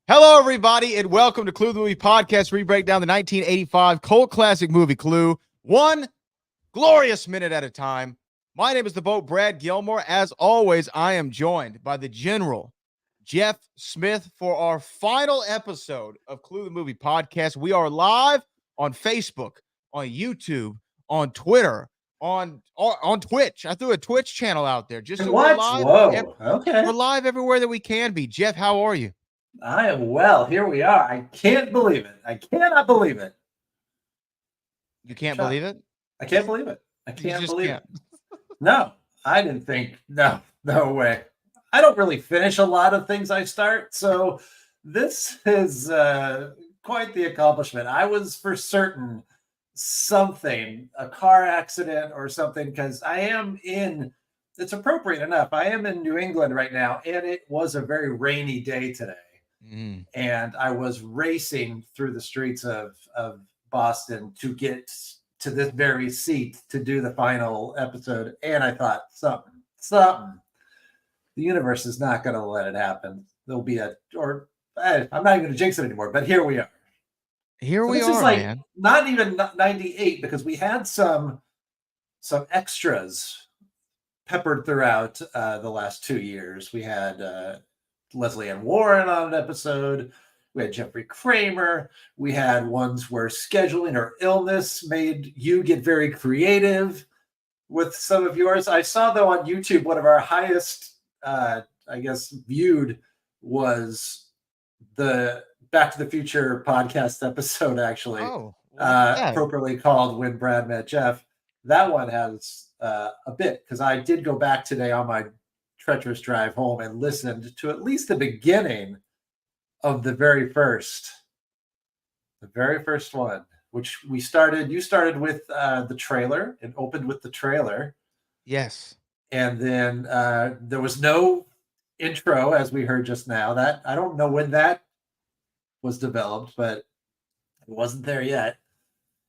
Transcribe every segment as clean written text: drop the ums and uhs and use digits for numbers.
Hello, everybody, and welcome to Clue the Movie Podcast, where we break down the 1985 cult classic movie Clue, one glorious minute at a time. My name is the boat, Brad Gilmore. As always, I am joined by the General, Jeff Smith, for our final episode of Clue the Movie Podcast. We are live on Facebook, on YouTube, on Twitter, on Twitch. I threw a Twitch channel out there. Just so we're live. Whoa, okay. We're live everywhere that we can be. Jeff, how are you? I am well. Here we are. I can't believe it. I cannot believe it. You can't believe it? I can't believe it. I can't believe it. No, I didn't think. No way. I don't really finish a lot of things I start, so this is quite the accomplishment. I was for certain something, a car accident or something, because I am in, it's appropriate enough, I am in New England right now, and it was a very rainy day today. And I was racing through the streets of Boston to get to this very seat to do the final episode. And I thought, something. The universe is not going to let it happen. There'll be I'm not even going to jinx it anymore, but here we are. This is like, man. Not even 98, because we had some extras peppered throughout the last 2 years. We had Leslie Ann Warren on an episode. We had Jeffrey Kramer. We had ones where scheduling or illness made you get very creative with some of yours. I saw, though, on YouTube, one of our highest, viewed was the Back to the Future podcast episode, actually. Appropriately called When Brad Met Jeff. That one has a bit, because I did go back today on my treacherous drive home and listened to at least the beginning of the very first one, which you started with the trailer. It opened with the trailer. Yes. And then there was no intro, as we heard just now. That I don't know when that was developed, but it wasn't there yet.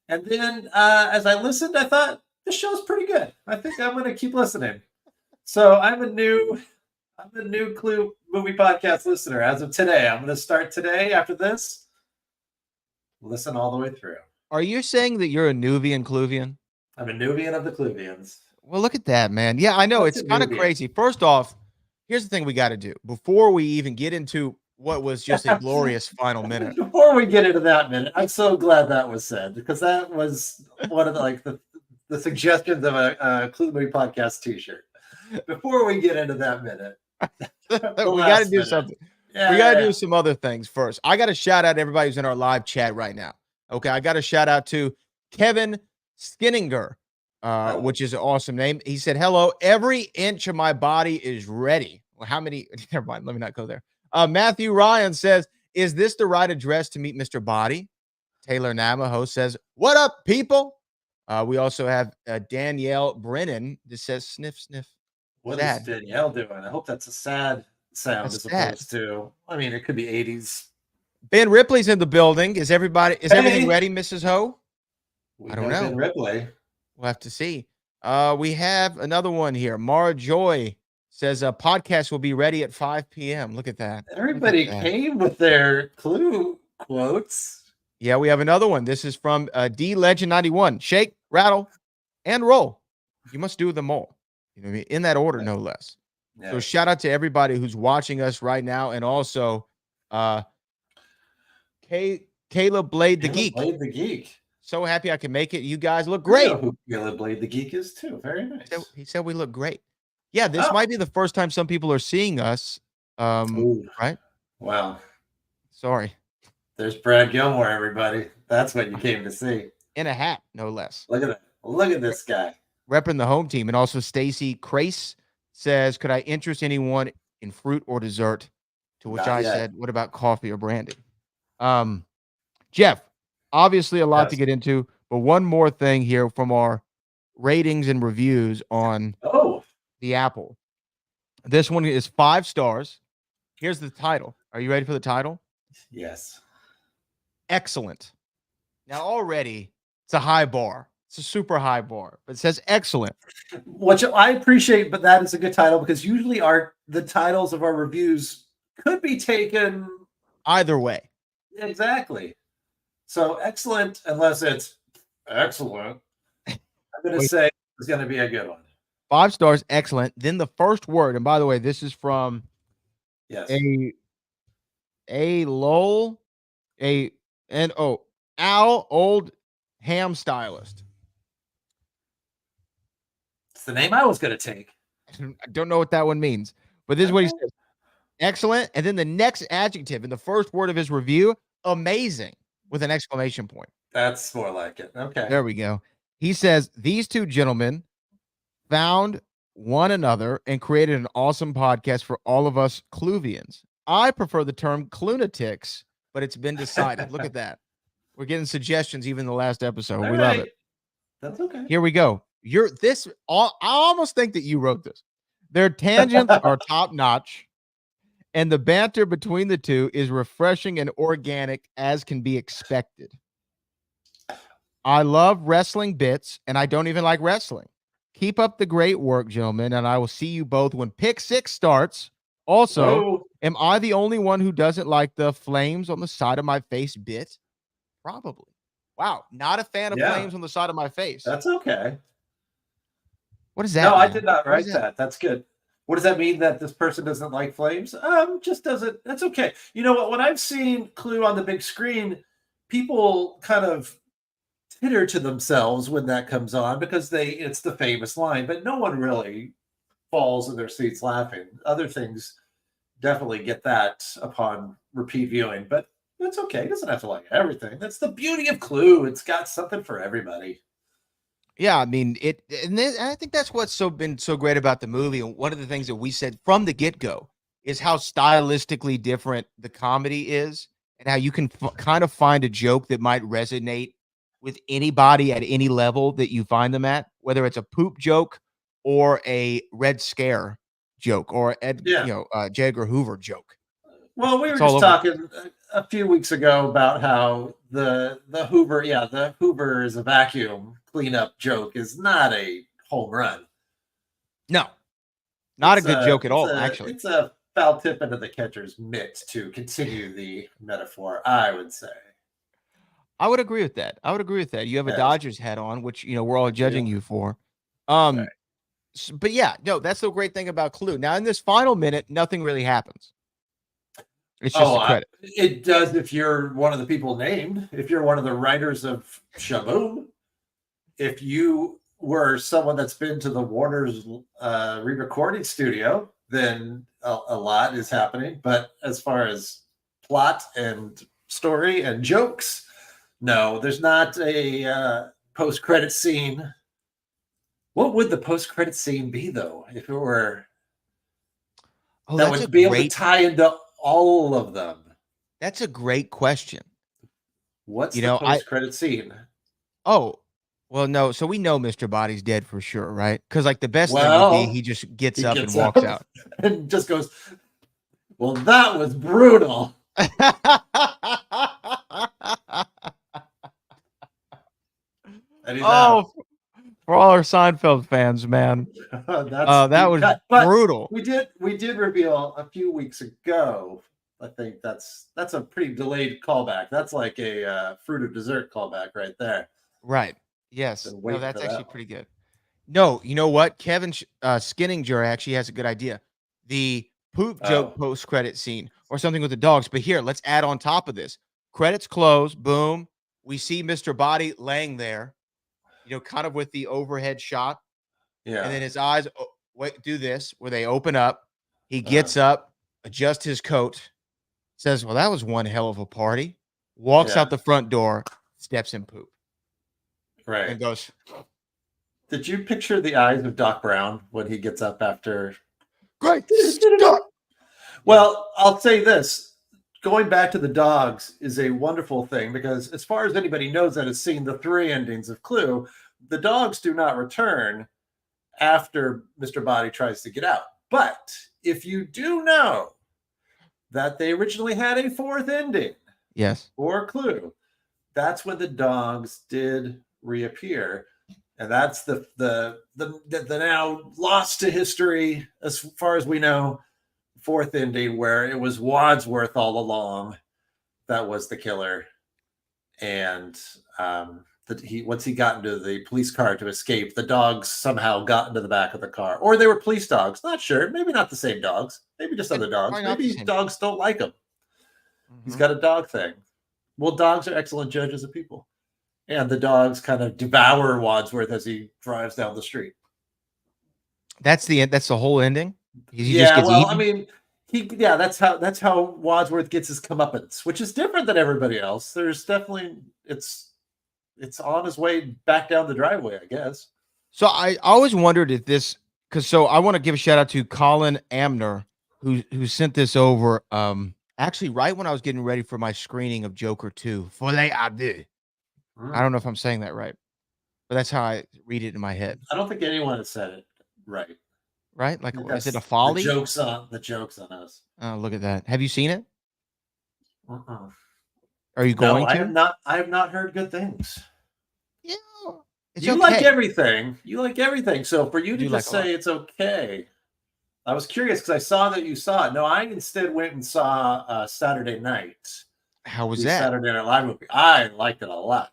And then as I listened, I thought, this show's pretty good. I think I'm going to keep listening. So I'm a new Clue Movie Podcast listener as of today. I'm going to start today after this. Listen all the way through. Are you saying that you're a Nuvian Cluvian? I'm a Nuvian of the Cluvians. Well, look at that, man. Yeah, I know. It's kind of crazy. First off, here's the thing we got to do before we even get into what was just a glorious final minute. Before we get into that minute, I'm so glad that was said, because that was one of the suggestions of a Clue Movie Podcast t-shirt. Before we get into that minute, we got to do something. We got to do some other things first. I got to shout out everybody who's in our live chat right now. Okay. I got to shout out to Kevin Skinninger, which is an awesome name. He said, hello, every inch of my body is ready. Well, how many? Never mind. Let me not go there. Matthew Ryan says, is this the right address to meet Mr. Body? Taylor Namaho says, what up, people? We also have Danielle Brennan that says, sniff, sniff. What is Danielle doing? I hope that's a sad sound That's as sad. opposed to, I mean, it could be 80s. Ben Ripley's in the building. Is everything ready, Mrs. Ho? I don't know. Ben Ripley. We'll have to see. We have another one here. Mara Joy says a podcast will be ready at 5 p.m. Look at that. Everybody came with their Clue quotes. Yeah, we have another one. This is from D Legend 91. Shake, rattle, and roll. You must do them all. You know what I mean? In that order, no less. Yeah. So shout out to everybody who's watching us right now, and also Caleb Blade the Geek. Blade the Geek. So happy I can make it. You guys look great. I know who Caleb Blade the Geek is too. Very nice. He said we look great. Yeah, this might be the first time some people are seeing us. Right? Wow. Sorry. There's Brad Gilmore, everybody. That's what you came to see. In a hat, no less. Look at that. Look at this guy. Repping the home team. And also Stacy Crace says, could I interest anyone in fruit or dessert? To which I said, what about coffee or brandy? Jeff, obviously a lot to get into, but one more thing here from our ratings and reviews on the Apple. This one is 5 stars. Here's the title. Are you ready for the title? Yes. Excellent. Now already it's a high bar. It's a super high bar, but it says excellent. Which I appreciate, but that is a good title because usually the titles of our reviews could be taken either way. Exactly. So excellent, unless it's excellent. I'm going to say it's going to be a good one. 5 stars, excellent. Then the first word, and by the way, this is from Al Old Ham Stylist. It's the name I was going to take. I don't know what that one means, but this is what he says. Excellent. And then the next adjective in the first word of his review, amazing, with an exclamation point. That's more like it. Okay. There we go. He says, these two gentlemen found one another and created an awesome podcast for all of us Cluvians. I prefer the term Clunatics, but it's been decided. Look at that. We're getting suggestions even in the last episode. We love it. That's okay. Here we go. I almost think that you wrote this. Their tangents are top notch, and the banter between the two is refreshing and organic as can be expected. I love wrestling bits, and I don't even like wrestling. Keep up the great work, gentlemen, and I will see you both when Pick 6 starts. Also, am I the only one who doesn't like the flames on the side of my face bit? Probably. Wow, not a fan of flames on the side of my face. That's okay. What is that? No, I did not write that. That's good. What does that mean, that this person doesn't like flames? Just doesn't. That's okay. You know what? When I've seen Clue on the big screen, people kind of titter to themselves when that comes on because it's the famous line, but no one really falls in their seats laughing. Other things definitely get that upon repeat viewing, but that's okay. It doesn't have to like everything. That's the beauty of Clue. It's got something for everybody. Yeah, I mean, I think that's what's been so great about the movie. And one of the things that we said from the get-go is how stylistically different the comedy is and how you can kind of find a joke that might resonate with anybody at any level that you find them at, whether it's a poop joke or a Red Scare joke or J. Edgar Hoover joke. Well, we were just talking a few weeks ago about how the Hoover is a vacuum cleanup joke is not a home run. No, not a good joke at all, actually. It's a foul tip into the catcher's mitt, to continue the metaphor, I would say. I would agree with that. You have a Dodgers hat on, which, we're all judging you for. But yeah, no, that's the great thing about Clue. Now, in this final minute, nothing really happens. It's just a credit. It does if you're one of the people named, if you're one of the writers of Shaboom, if you were someone that's been to the Warner's re-recording studio, then a lot is happening. But as far as plot and story and jokes, no, there's not a post-credit scene. What would the post-credit scene be, though, if it were that that's a would be able to great tie into all of them? that's a great question. What's You the know, post-credit scene? oh, well, no, so we know Mr. Body's dead for sure, right? Because like the best thing would be he Well, just gets he up and gets walks up out. and just goes, "Well, that was brutal." And he's out. Oh, for all our Seinfeld fans, man. That's That deep was cut. But brutal. we did reveal a few weeks ago. I think that's a pretty delayed callback. That's like a fruit of dessert callback right there. Right. Yes. Been No, waiting for that's actually that one. pretty good. No, you know what? Kevin Skinninger actually has a good idea. The poop joke Oh, post-credit scene or something with the dogs. But here, let's add on top of this. Credits close, boom. We see Mr. Body laying there, kind of with the overhead shot. And yeah. then his eyes do this where they open up. He Uh, gets up, adjusts his coat, says, "Well, that was one hell of a party." Walks yeah. out the front door, steps in poop, Right. and goes, Did you picture the eyes of Doc Brown when he gets up after? "Great Scott!" Yeah. Well, I'll say this. Going back to the dogs is a wonderful thing because, as far as anybody knows that has seen the three endings of Clue, the dogs do not return after Mr. Body tries to get out. But if you do know that they originally had a fourth ending Yes. for Clue, that's when the dogs did reappear. And that's the now lost to history, as far as we know, fourth ending, where it was Wadsworth all along that was the killer. And once he got into the police car to escape, the dogs somehow got into the back of the car, or they were police dogs. Not sure. Maybe not the same dogs. Maybe just other dogs. Probably not the Maybe same. dogs don't like him. He's Mhm. got a dog thing. Well, dogs are excellent judges of people, and the dogs kind of devour Wadsworth as he drives down the street. That's the whole ending. He just Yeah, gets well, I eaten. mean, that's how Wadsworth gets his comeuppance, which is different than everybody else. There's definitely it's on his way back down the driveway, I guess. So I always wondered if this, because I want to give a shout out to Colin Amner who sent this over. Actually, right when I was getting ready for my screening of Joker 2. Folie à deux. I don't know if I'm saying that right, but that's how I read it in my head. I don't think anyone has said it right. Right? Like, is it a That's folly? the jokes on us. Oh, look at that. Have you seen it? Uh-uh. Are you No, going to? I have not heard good things. Yeah, it's You like okay. everything. You like everything. So for you I to do like just a lot. say it's okay, I was curious because I saw that you saw it. No, I instead went and saw Saturday Night, How was the that? Saturday Night Live movie. I liked it a lot.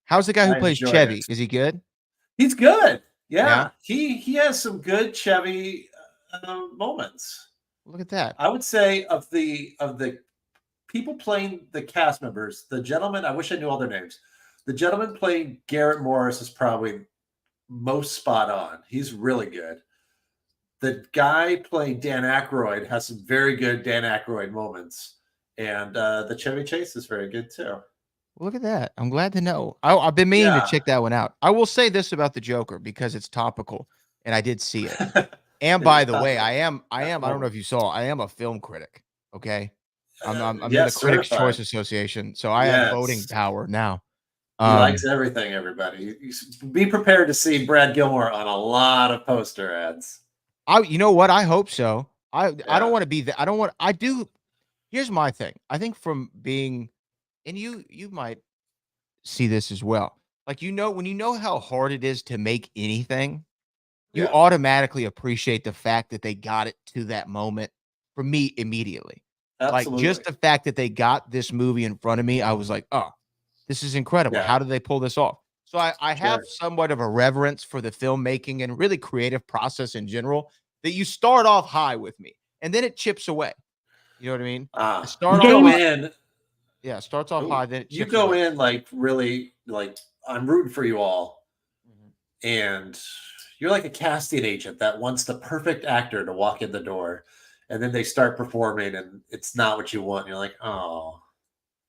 How's the guy who I plays enjoyed Chevy? it. Is he good? He's good. Yeah. Yeah, he has some good Chevy moments. Look at that. I would say of the people playing the cast members, the gentleman. I wish I knew all their names. The gentleman playing Garrett Morris is probably most spot on. He's really good. The guy playing Dan Aykroyd has some very good Dan Aykroyd moments, and the Chevy Chase is very good too. Look at that. I'm glad to know. I've been meaning to Yeah, check that one out. I will say this about the Joker because it's topical, and I did see it. And it is by the way, topical I at the am. I don't know moment. if you saw. I am a film critic. Okay, I'm in the Yes, Critics' Choice certified. Association, so I have voting Yes, power now. he likes Um, everything. Everybody, be prepared to see Brad Gilmore on a lot of poster ads. you know what? I hope so. I don't Yeah, want to be that. I don't want. I do. Here's my thing. I think from being, and you might see this as well. Like when you know how hard it is to make anything, you yeah, automatically appreciate the fact that they got it to that moment for me immediately. Like absolutely. just the fact that they got this movie in front of me, I was like, "Oh, this is incredible. Yeah, How did they pull this off?" So I have sure. somewhat of a reverence for the filmmaking and really creative process in general that you start off high with me and then it chips away. You know what I mean? I You start off go high. in. Yeah, it starts off Oh, high, then it you chips go away. in like really like I'm rooting for you all, Mhm. and you're like a casting agent that wants the perfect actor to walk in the door, and then they start performing, and it's not what you want. You're like, oh,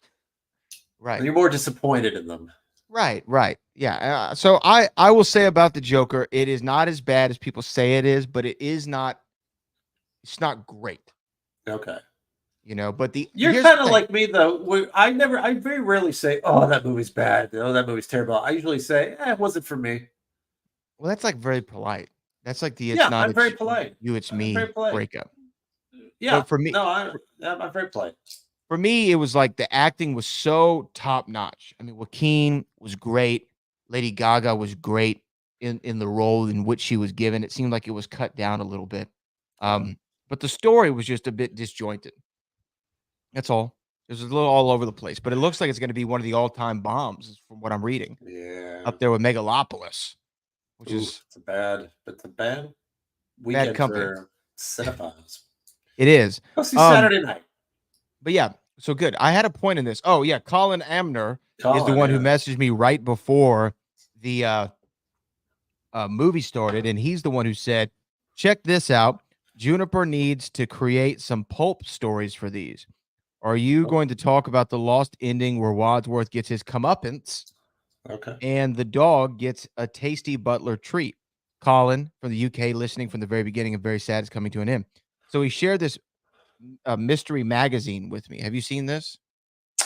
and Right. you're more disappointed in them. Right. Yeah. So I will say about the Joker, it is not as bad as people say it is, but it is not. It's not great, Okay. But You're here's the kind of thing. like me though. I very rarely say, "Oh, that movie's bad." Oh, that movie's terrible. I usually say, "It wasn't for me." Well, that's like very polite. That's like the it's Yeah, not I'm very it's polite. you, it's I'm very me polite. breakup. Yeah, But for me, no, for, I'm very polite. for me, it was like the acting was so top notch. I mean, Joaquin was great. Lady Gaga was great in the role in which she was given. It seemed like it was cut down a little bit. Yeah, But the story was just a bit disjointed. That's all. It was a little all over the place, but it looks like it's going to be one of the all-time bombs from what I'm reading. yeah. Up there with Megalopolis, which Ooh, is it's a bad bad weekend company. for cinephiles. It is. Go see Um, Saturday Night. but yeah, so good. I had a point in this. Oh yeah, Colin Amner is the Colin, one who yeah. messaged me right before the movie started, and he's the one who said, "Check this out. Juniper needs to create some pulp stories for these. Are you Oh, going to talk about the lost ending where Wadsworth gets his comeuppance okay. and the dog gets a tasty butler treat?" Colin from the UK, listening from the very beginning and very sad, is coming to an end. So he shared this mystery magazine with me. Have you seen this?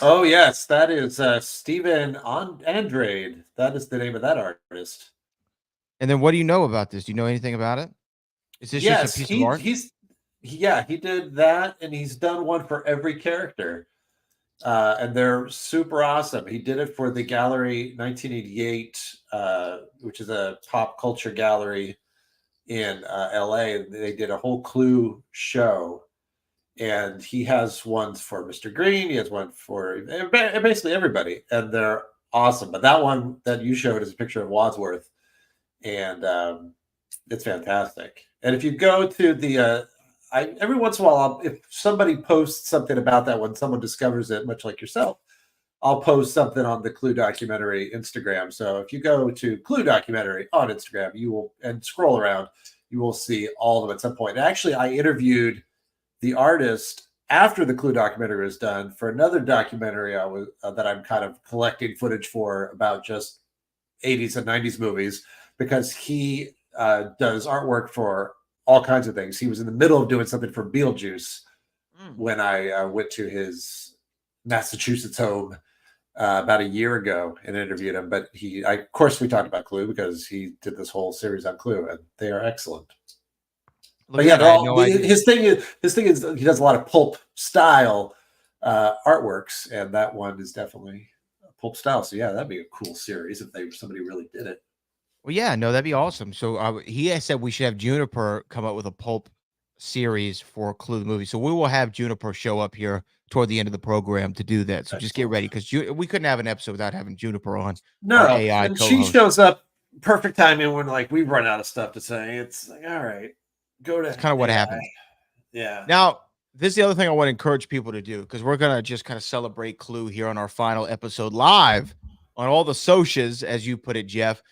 Oh yes, that is Stephen Andrade. That is the name of that artist. And then what do you know about this? Do you know anything about it? Is this just a Yes, piece of art? he did that, and he's done one for every character, and they're super awesome. He did it for the Gallery 1988, which is a pop culture gallery in LA. They did a whole Clue show, and he has ones for Mr. Green. He has one for basically everybody, and they're awesome. But that one that you showed is a picture of Wadsworth, and it's fantastic. And if you go to the, every once in a while, if somebody posts something about that, when someone discovers it, much like yourself, I'll post something on the Clue documentary Instagram. So if you go to Clue documentary on Instagram, you will and scroll around, you will see all of them at some point. And actually, I interviewed the artist after the Clue documentary was done for another documentary I was that I'm kind of collecting footage for about just 80s and 90s movies, because he does artwork for all kinds of things. He was in the middle of doing something for Beetlejuice Mm. when I went to his Massachusetts home about a year ago and interviewed him. But of course, we talked about Clue because he did this whole series on Clue, and they are excellent. Look But at yeah, that. I had no idea. his thing is he does a lot of pulp style artworks, and that one is definitely pulp style. So yeah, that'd be a cool series if somebody really did it. Well, yeah, no, that'd be awesome. So he has said we should have Juniper come up with a pulp series for Clue the movie. So we will have Juniper show up here toward the end of the program to do that. So just get Excellent. ready because we couldn't have an episode without having Juniper on, our No, AI and she co-host. shows up perfect timing when like we run out of stuff to say. It's like, all right, go It's to kind of what AI. happens. Yeah. Now, this is the other thing I want to encourage people to do because we're gonna just kind of celebrate Clue here on our final episode live on all the socials, as you put it, Jeff.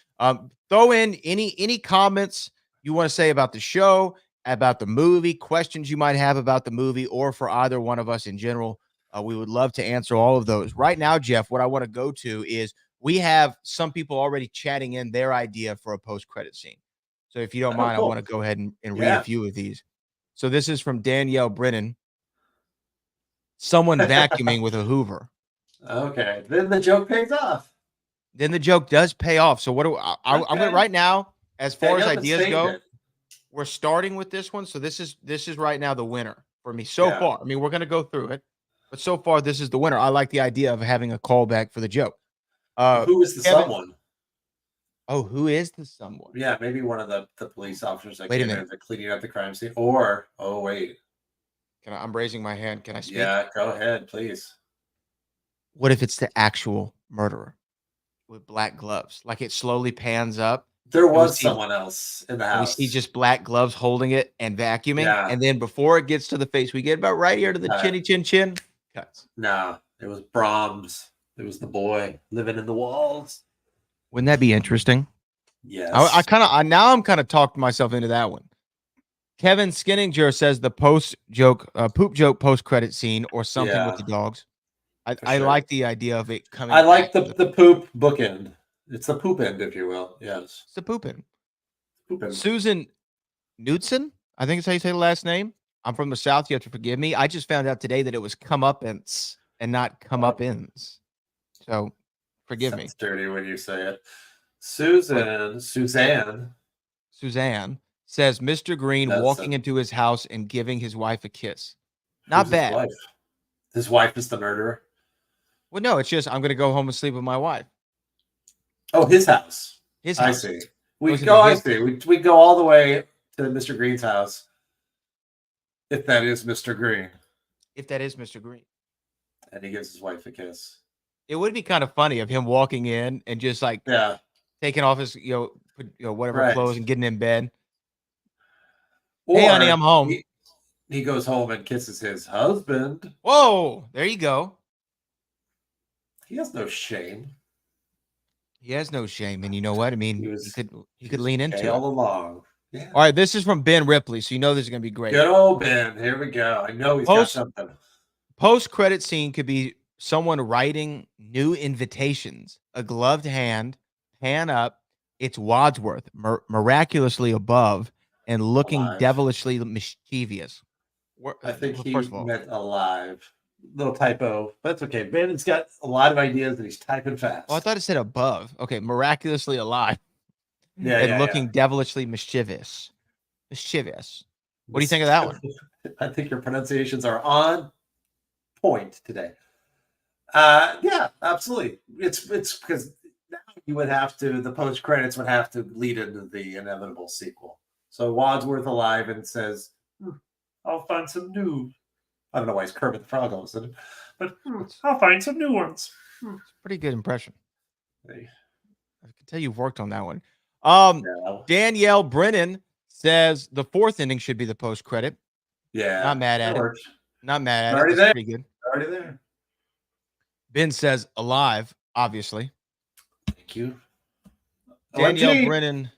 Throw in any comments you want to say about the show, about the movie, questions you might have about the movie, or for either one of us in general. We would love to answer all of those. Right now, Jeff, what I want to go to is we have some people already chatting in their idea for a post-credit scene. So if you don't Oh, mind, I want cool. to go ahead and read a Yeah. few of these. So this is from Danielle Brennan. Someone vacuuming with a Hoover. Okay. Then the joke pays off. Then the joke does pay off. So what do I'm going Okay. right now, as far as Danielle has ideas saved go, it. we're starting with this one. So this is right now the winner for me so Yeah. far. I mean, we're going to go through it, but so far this is the winner. I like the idea of having a callback for the joke. Who is the Kevin. someone? Oh, who is the someone? Yeah, maybe one of the police officers that Wait a came in minute. to cleaning up the crime scene. Or, oh wait. I'm raising my hand. Can I speak? Yeah, go ahead, please. What if it's the actual murderer with black gloves? Like it slowly pans up There and we was see someone else in the and we see house. just black gloves holding it and vacuuming. Yeah. And then before it gets to the face, we get about right here to the Uh, chinny chin cuts. no, it was Brahms. It was the boy living in the walls. Wouldn't that be interesting? Yes. Now I'm kind of talked myself into that one. Kevin Skinninger says the poop joke post credit scene or something with Yeah, the dogs. for I sure. like the idea of it I coming like back the to the poop bookend. It's the poop end, if you will. Yes. the pooping. Poop end. Susan Knudsen, I think it's how you say the last name. I'm from the South. You have to forgive me. I just found out today that it was comeuppance and not come up Oh, ins. So forgive me. sounds dirty when you say it. But Suzanne Suzanne says Mr. Green does. walking into his house and giving his wife a kiss. Who's Not his bad. wife? His wife is the murderer. Well, no, it's just I'm going to go home and sleep with my wife. Oh, his house. His I house see. goes into I his. see. We go all the way to Mr. Green's house, if that is Mr. Green, If that is Mr. Green, and he gives his wife a kiss. it would be kind of funny of him walking in and just like Yeah, taking off his whatever right. clothes and getting in bed. Hey, honey, I'm Or home. he goes home and kisses his husband. Whoa, there you go. He has no shame. He has no shame, and you know what? I mean, he could lean gay into it. all along. Yeah. All right, this is from Ben Ripley, so you know this is going to be great. Good old Ben. Here we go. I know he's got something. Post credit scene could be someone writing new invitations, a gloved hand, pan up. It's Wadsworth, miraculously above and looking Alive. devilishly mischievous. I think he First of all, meant alive. Little typo. That's okay. Ben's got a lot of ideas and he's typing fast. I thought it said above. Okay, miraculously alive Yeah, and looking devilishly mischievous. Mischievous. What do you think of that one? I think your pronunciations are on point today. Yeah, absolutely. It's because now you would have to, the post credits would have to lead into the inevitable sequel. So Wadsworth alive and says, I'll find some new. I don't know why he's Kermit the Frog all of a sudden, but I'll find some new ones. It's a pretty good impression. Hey. I can tell you've worked on that one. Yeah. Danielle Brennan says the fourth inning should be the post credit. Yeah. Not mad at it. Not mad at it. Already That's there. pretty good. Already there. Ben says alive, obviously. Thank you. Danielle Brennan.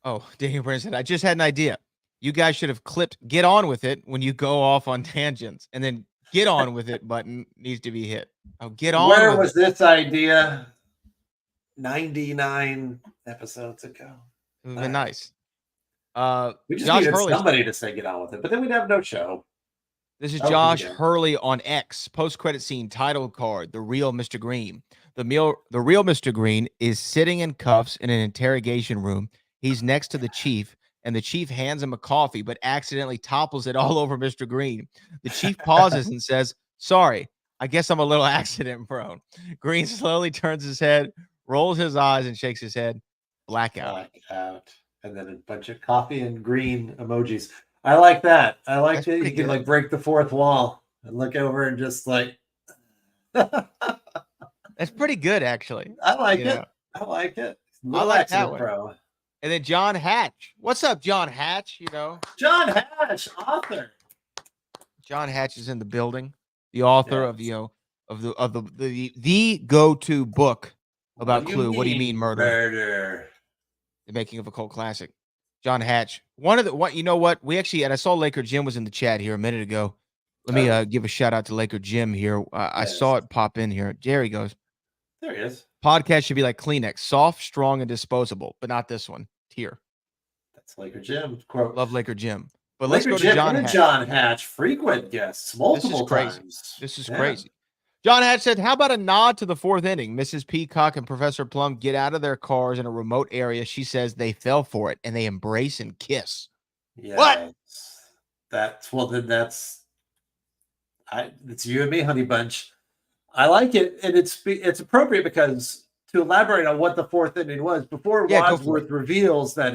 Oh, Danielle Brennan said, I just had an idea. You guys should have clipped get on with it when you go off on tangents, and then get on with it button needs to be hit. Oh, get on. Where was this idea 99 episodes ago? It would have been nice. We just Josh needed Hurley, somebody to say get on with it, but then we'd have no show. This is Josh Hurley on X. Post-credit scene title card, The Real Mr. Green. The real Mr. Green is sitting in cuffs in an interrogation room. He's next to the chief, and the chief hands him a coffee, but accidentally topples it all over Mr. Green. The chief pauses and says, sorry, I guess I'm a little accident prone. Green slowly turns his head, rolls his eyes, and shakes his head. Blackout. And then a bunch of coffee and green emojis. I like that. I like that you can like break the fourth wall and look over and just like. That's pretty good, actually. I like it. I like it. I like that one. Bro. And then John Hatch. What's up, John Hatch? You know, John Hatch, author. John Hatch is in the building. The author of the go-to book about Clue. What do you mean, murder? The making of a cult classic. John Hatch. You know what? We actually, and I saw Laker Jim was in the chat here a minute ago. Let me give a shout out to Laker Jim here. I saw it pop in here. There he goes. There he is. Podcast should be like Kleenex, soft, strong, and disposable, but not this one. Here. That's Laker Jim. Quote. Love Laker Jim. But Laker let's go to John Hatch. John Hatch, frequent guests, multiple times. This is crazy. John Hatch said, how about a nod to the fourth inning? Mrs. Peacock and Professor Plum get out of their cars in a remote area. She says they fell for it, and they embrace and kiss. Yeah, what? It's you and me, honey bunch. I like it, and it's appropriate because to elaborate on what the fourth inning was, before Wadsworth reveals that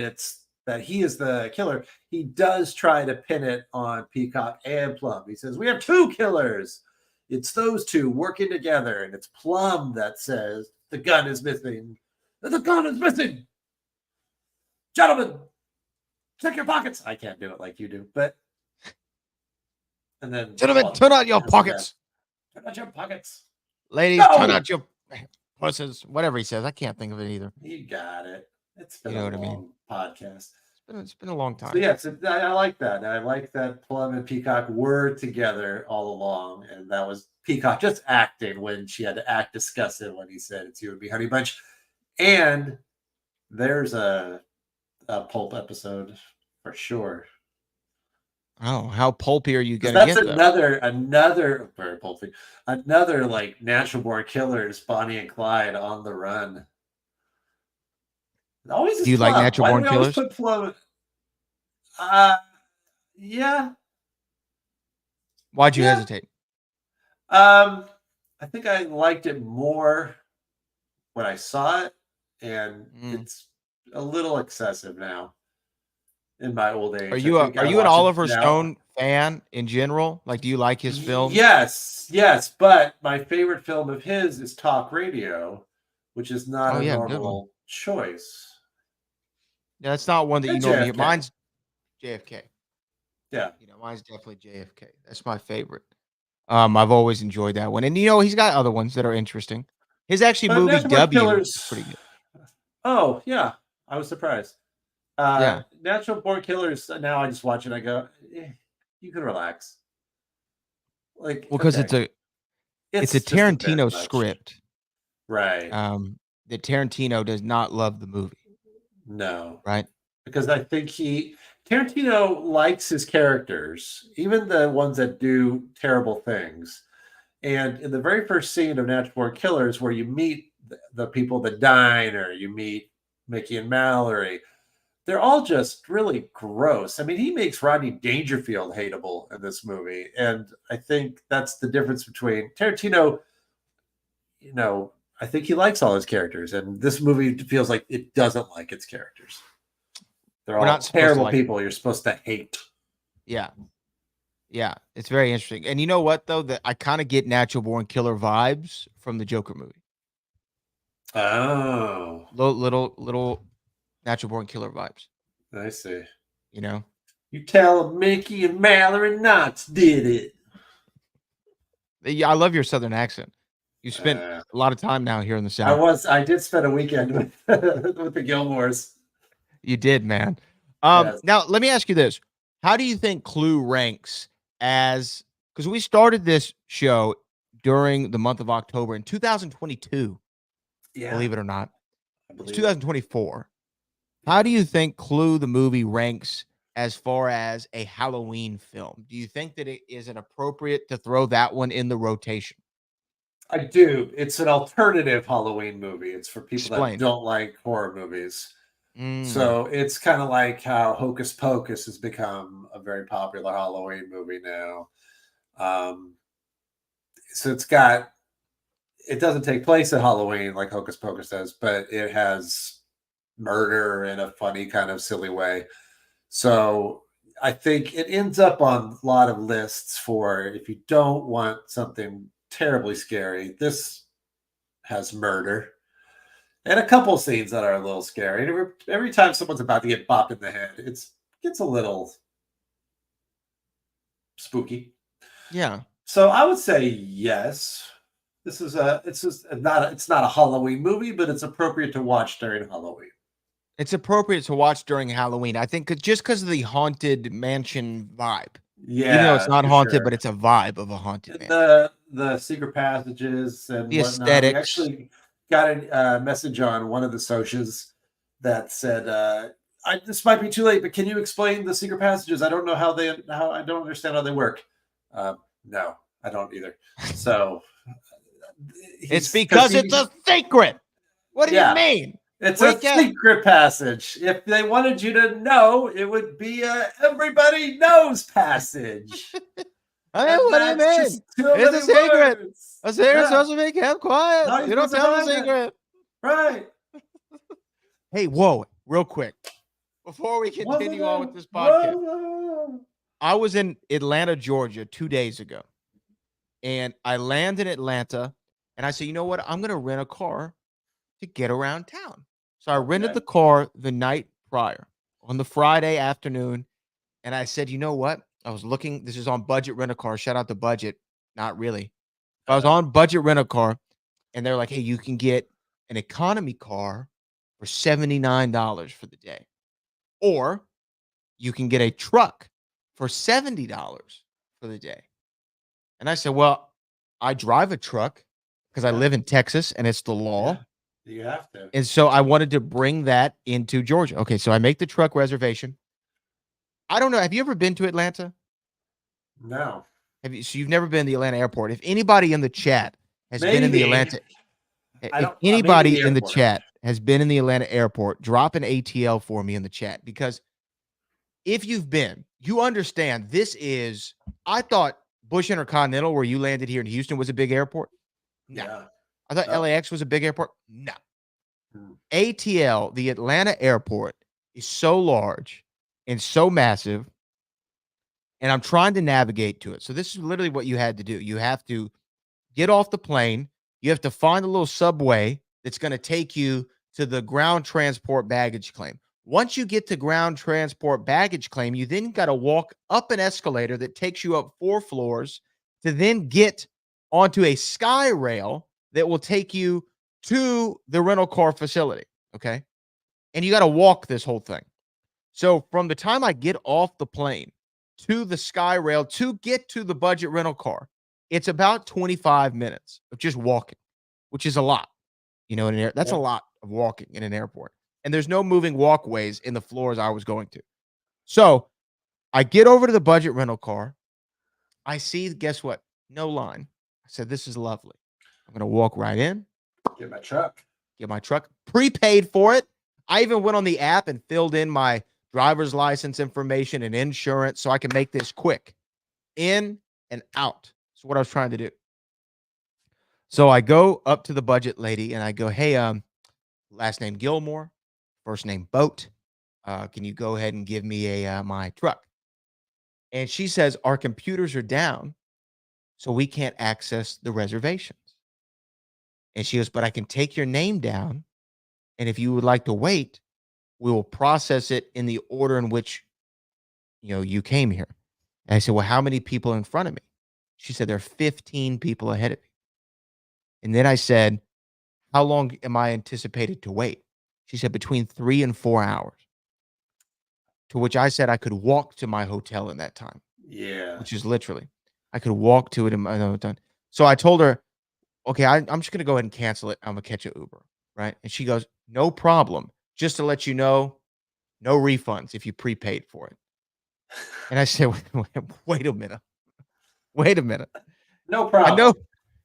he is the killer, he does try to pin it on Peacock and Plum. He says, we have two killers. It's those two working together, and it's Plum that says the gun is missing. The gun is missing. Gentlemen, check your pockets. I can't do it like you do, but and then gentlemen, turn out your pockets. Turn out your pockets. Ladies, turn out your pussies. Whatever he says. I can't think of it either. You got it. It's You been know a what I mean? long podcast. It's been a long So time. yes, I like that. I like that Plum and Peacock were together all along, and that was Peacock just acting when she had to act disgusted when he said it's you and me, honey bunch. And there's a pulp episode for sure. Oh, how pulpy are you Because gonna that's get though? another very pulpy, another like natural born killers, Bonnie and Clyde on the run. It always Do is you like Plum. natural Why do born we always killers? put Plum? Uh yeah, Why'd you yeah. hesitate? Um, I think I liked it more when I saw it, and Mm. it's a little excessive now in my old Are age. I you think I an watch it Oliver now. Stone fan in general? Like, do you like his films? Yes, yes, but my favorite film of his is Talk Radio, which is not Oh a yeah, good one. normal choice. Yeah, that's not one that you And normally hear. JFK. Mine's JFK. Yeah. You know, mine's definitely JFK. That's my favorite. I've always enjoyed that one, and he's got other ones that are interesting. His actually But movie Natural Born W is Killers. pretty good. Oh, yeah. I was surprised. Yeah, Natural Born Killers, now I just watch it, I go, you can relax. Like, well, because okay. it's a It's just a bit Tarantino much. script. Right. That Tarantino does not love the movie, No. right? Because I think Tarantino likes his characters, even the ones that do terrible things. And in the very first scene of Natural Born Killers, where you meet the people that dine, or you meet Mickey and Mallory, they're all just really gross. I mean, he makes Rodney Dangerfield hateable in this movie. And I think that's the difference between Tarantino, I think he likes all his characters. And this movie feels like it doesn't like its characters. They're We're all not supposed to terrible like it. people you're supposed to hate. Yeah, yeah, it's very interesting. And you know what though? That I kind of get Natural Born Killer vibes from the Joker movie. Oh, Little Natural Born Killer vibes. I see. You know. You tell Mickey and Mallory Knox did it. Yeah, I love your Southern accent. You spent Uh, a lot of time now here in the South. I did spend a weekend with, with the Gilmores. You did, man. Yes. Now let me ask you this: how do you think Clue ranks as? Because we started this show during the month of October in 2022. Yeah, Believe it or not, I it's believe it. 2024. How do you think Clue the movie ranks as far as a Halloween film? Do you think that it is it appropriate to throw that one in the rotation? I do. It's an alternative Halloween movie. It's for people that Explain. don't like horror movies. Mm, So it's kind of like how Hocus Pocus has become a very popular Halloween movie now. Um, so it doesn't take place at Halloween like Hocus Pocus does, but it has murder in a funny kind of silly way. So I think it ends up on a lot of lists for if you don't want something terribly scary. This has murder and a couple scenes that are a little scary. And every time someone's about to get bopped in the head, it gets a little spooky. yeah. So I would say yes. It's not a Halloween movie, but it's appropriate to watch during Halloween. It's appropriate to watch during Halloween. I think just because of the haunted mansion vibe. Even though it's Yeah, not for haunted, but sure. it's a vibe of a haunted mansion. The secret passages and The whatnot. We aesthetics. actually got a message on one of the socials that said, "This might be too late, but can you explain the secret passages? I don't know how I don't understand how they work." No, I don't either. So It's because because it's a secret. What do you yeah, mean? it's a Break out. secret passage. If they wanted you to know, it would be a everybody knows passage. I mean, And what do you that's mean? just too It's a many secret. words. A secret's Yeah. supposed to be kept quiet. How are you You don't supposed to tell the find it? secret. Right. Hey, whoa, real quick. Before we continue on with this podcast, I was in Atlanta, Georgia 2 days ago. And I land in Atlanta and I said, you know what? I'm going to rent a car to get around town. So I rented the car the night prior on the Friday afternoon. And I said, you know what? I was looking, this is on Budget Rent a Car. Shout out to Budget. Not really. I was on Budget Rent a Car and they're like, hey, you can get an economy car for $79 for the day. Or you can get a truck for $70 for the day. And I said, well, I drive a truck because I Yeah. live in Texas and it's the law. Yeah, you have to. And so I wanted to bring that into Georgia. Okay, so I make the truck reservation. I don't know. Have you ever been to Atlanta? No. Have you? So you've never been to the Atlanta airport. If anybody in the chat has been in the Maybe. Atlanta, I if don't. Maybe anybody the in the airport. chat has been in the Atlanta airport, drop an ATL for me in the chat, because if you've been, you understand this is. I thought Bush Intercontinental, where you landed here in Houston, was a big airport. No. Yeah. I thought No. LAX was a big airport. No. Hmm. ATL, the Atlanta airport, is so large and so massive, and I'm trying to navigate to it. So this is literally what you had to do. You have to get off the plane. You have to find a little subway that's going to take you to the ground transport baggage claim. Once you get to ground transport baggage claim, you then got to walk up an escalator that takes you up 4 floors to then get onto a sky rail that will take you to the rental car facility. Okay. And you got to walk this whole thing. So from the time I get off the plane to the sky rail to get to the budget rental car, it's about 25 minutes of just walking, which is a lot. In an that's a Yeah. lot of walking in an airport. And there's no moving walkways in the floors I was going to. So I get over to the budget rental car. I see, guess what? No line. I said, this is lovely. I'm going to walk right in, Get my truck. get my truck, prepaid for it. I even went on the app and filled in my driver's license information and insurance so I can make this quick. In and out. That's what I was trying to do. So I go up to the budget lady and I go, hey, last name Gilmore, first name Boat. Can you go ahead and give me my truck? And she says, our computers are down, so we can't access the reservations. And she goes, but I can take your name down. And if you would like to wait, we will process it in the order in which, you came here. And I said, well, how many people in front of me? She said, there are 15 people ahead of me. And then I said, how long am I anticipated to wait? She said, between 3 and 4 hours. To which I said I could walk to my hotel in that time, Yeah. which is literally, I could walk to it in my hotel. So I told her, okay, I'm just going to go ahead and cancel it. I'm going to catch an Uber. Right. And she goes, no problem. Just to let you know, no refunds if you prepaid for it. And I said, wait a minute. Wait a minute. No I problem. know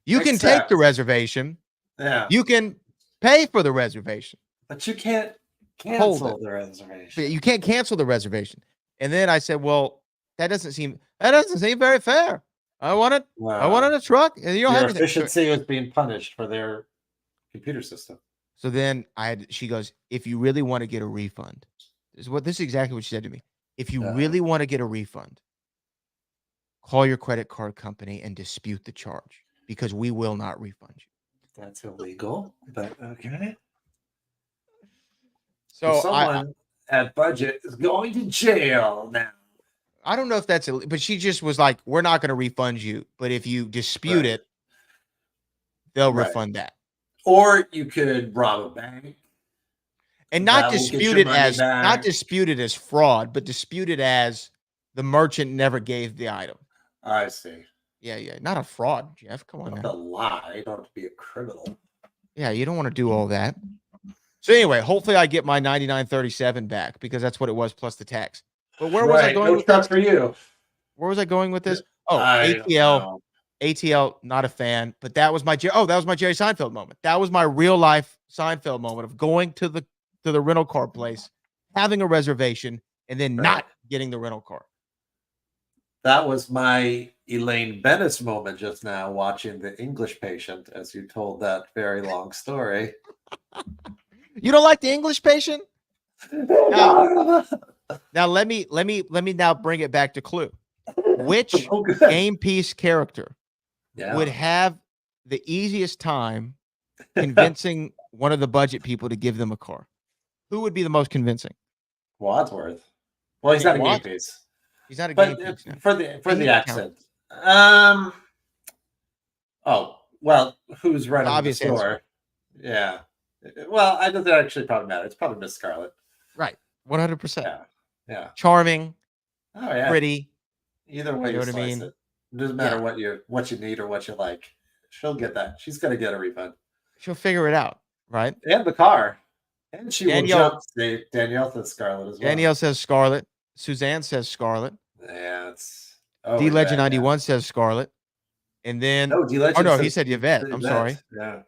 you can take Accept. the reservation. Yeah. You can pay for the reservation. But you can't Hold cancel it. the reservation. You can't cancel the reservation. And then I said, well, that doesn't seem very fair. I wanted a truck, and you don't Your have anything. efficiency was being punished for their computer system. So then she goes, if you really want to get a refund, this is exactly what she said to me. If you really want to get a refund, call your credit card company and dispute the charge, because we will not refund you. That's illegal, but okay. So someone at budget is going to jail now. I don't know if that's, but she just was like, we're not going to refund you, but if you dispute it, they'll refund that. Or you could rob a bank. And not dispute it as fraud, but dispute it as the merchant never gave the item. I see. Yeah. Not a fraud, Jeff. Come on now. Not a lie. You don't have to be a criminal. Yeah, you don't want to do all that. So anyway, hopefully I get my $99.37 back, because that's what it was plus the tax. But where was I going with this? For you. Where was I going with this? Oh, ATL. ATL, not a fan. But that was my Jerry Seinfeld moment. That was my real life Seinfeld moment of going to the rental car place, having a reservation, and then not getting the rental car. That was my Elaine Bennis moment just now, watching The English Patient, as you told that very long story. You don't like The English Patient? Now let me now bring it back to Clue. Which game piece character would have the easiest time convincing one of the budget people to give them a car? Who would be the most convincing? Wadsworth. Well, he's not a game piece. He's not a game piece. For the accent. Oh, well, who's running the store? Yeah. Well, I doesn't actually probably matter. It's probably Miss Scarlet. Right. 100%. Yeah. Yeah. Charming, Oh yeah. pretty. Either way You know you what I slice mean? it. It doesn't matter Yeah. what you need or what you like. She'll get that. She's gonna get a refund. She'll figure it out. Right. And the car. And she will Danielle, jump. See, Danielle says Scarlet as well. Danielle says Scarlet. Suzanne says Scarlet. Yeah, it's D Legend Yvette, yeah. 91 says Scarlet. And then, No, D oh Legend no, he says said Yvette. I'm sorry. Yeah.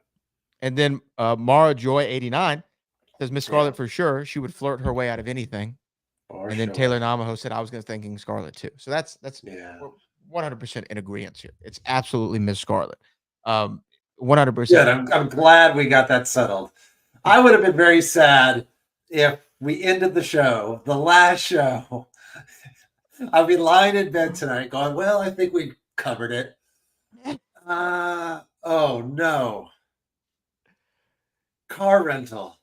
And then Mara Joy 89 says Miss Scarlet Yeah. for sure. She would flirt her way out of anything. For And then sure. Taylor Namaho said I was going to thinking Scarlet too. So that's Yeah. we're 100% in agreement here. It's absolutely Miss Scarlet. 100%. Good. I'm glad we got that settled. I would have been very sad if we ended the show, the last show. I'll be lying in bed tonight going, well, I think we covered it. Oh no. Car rental.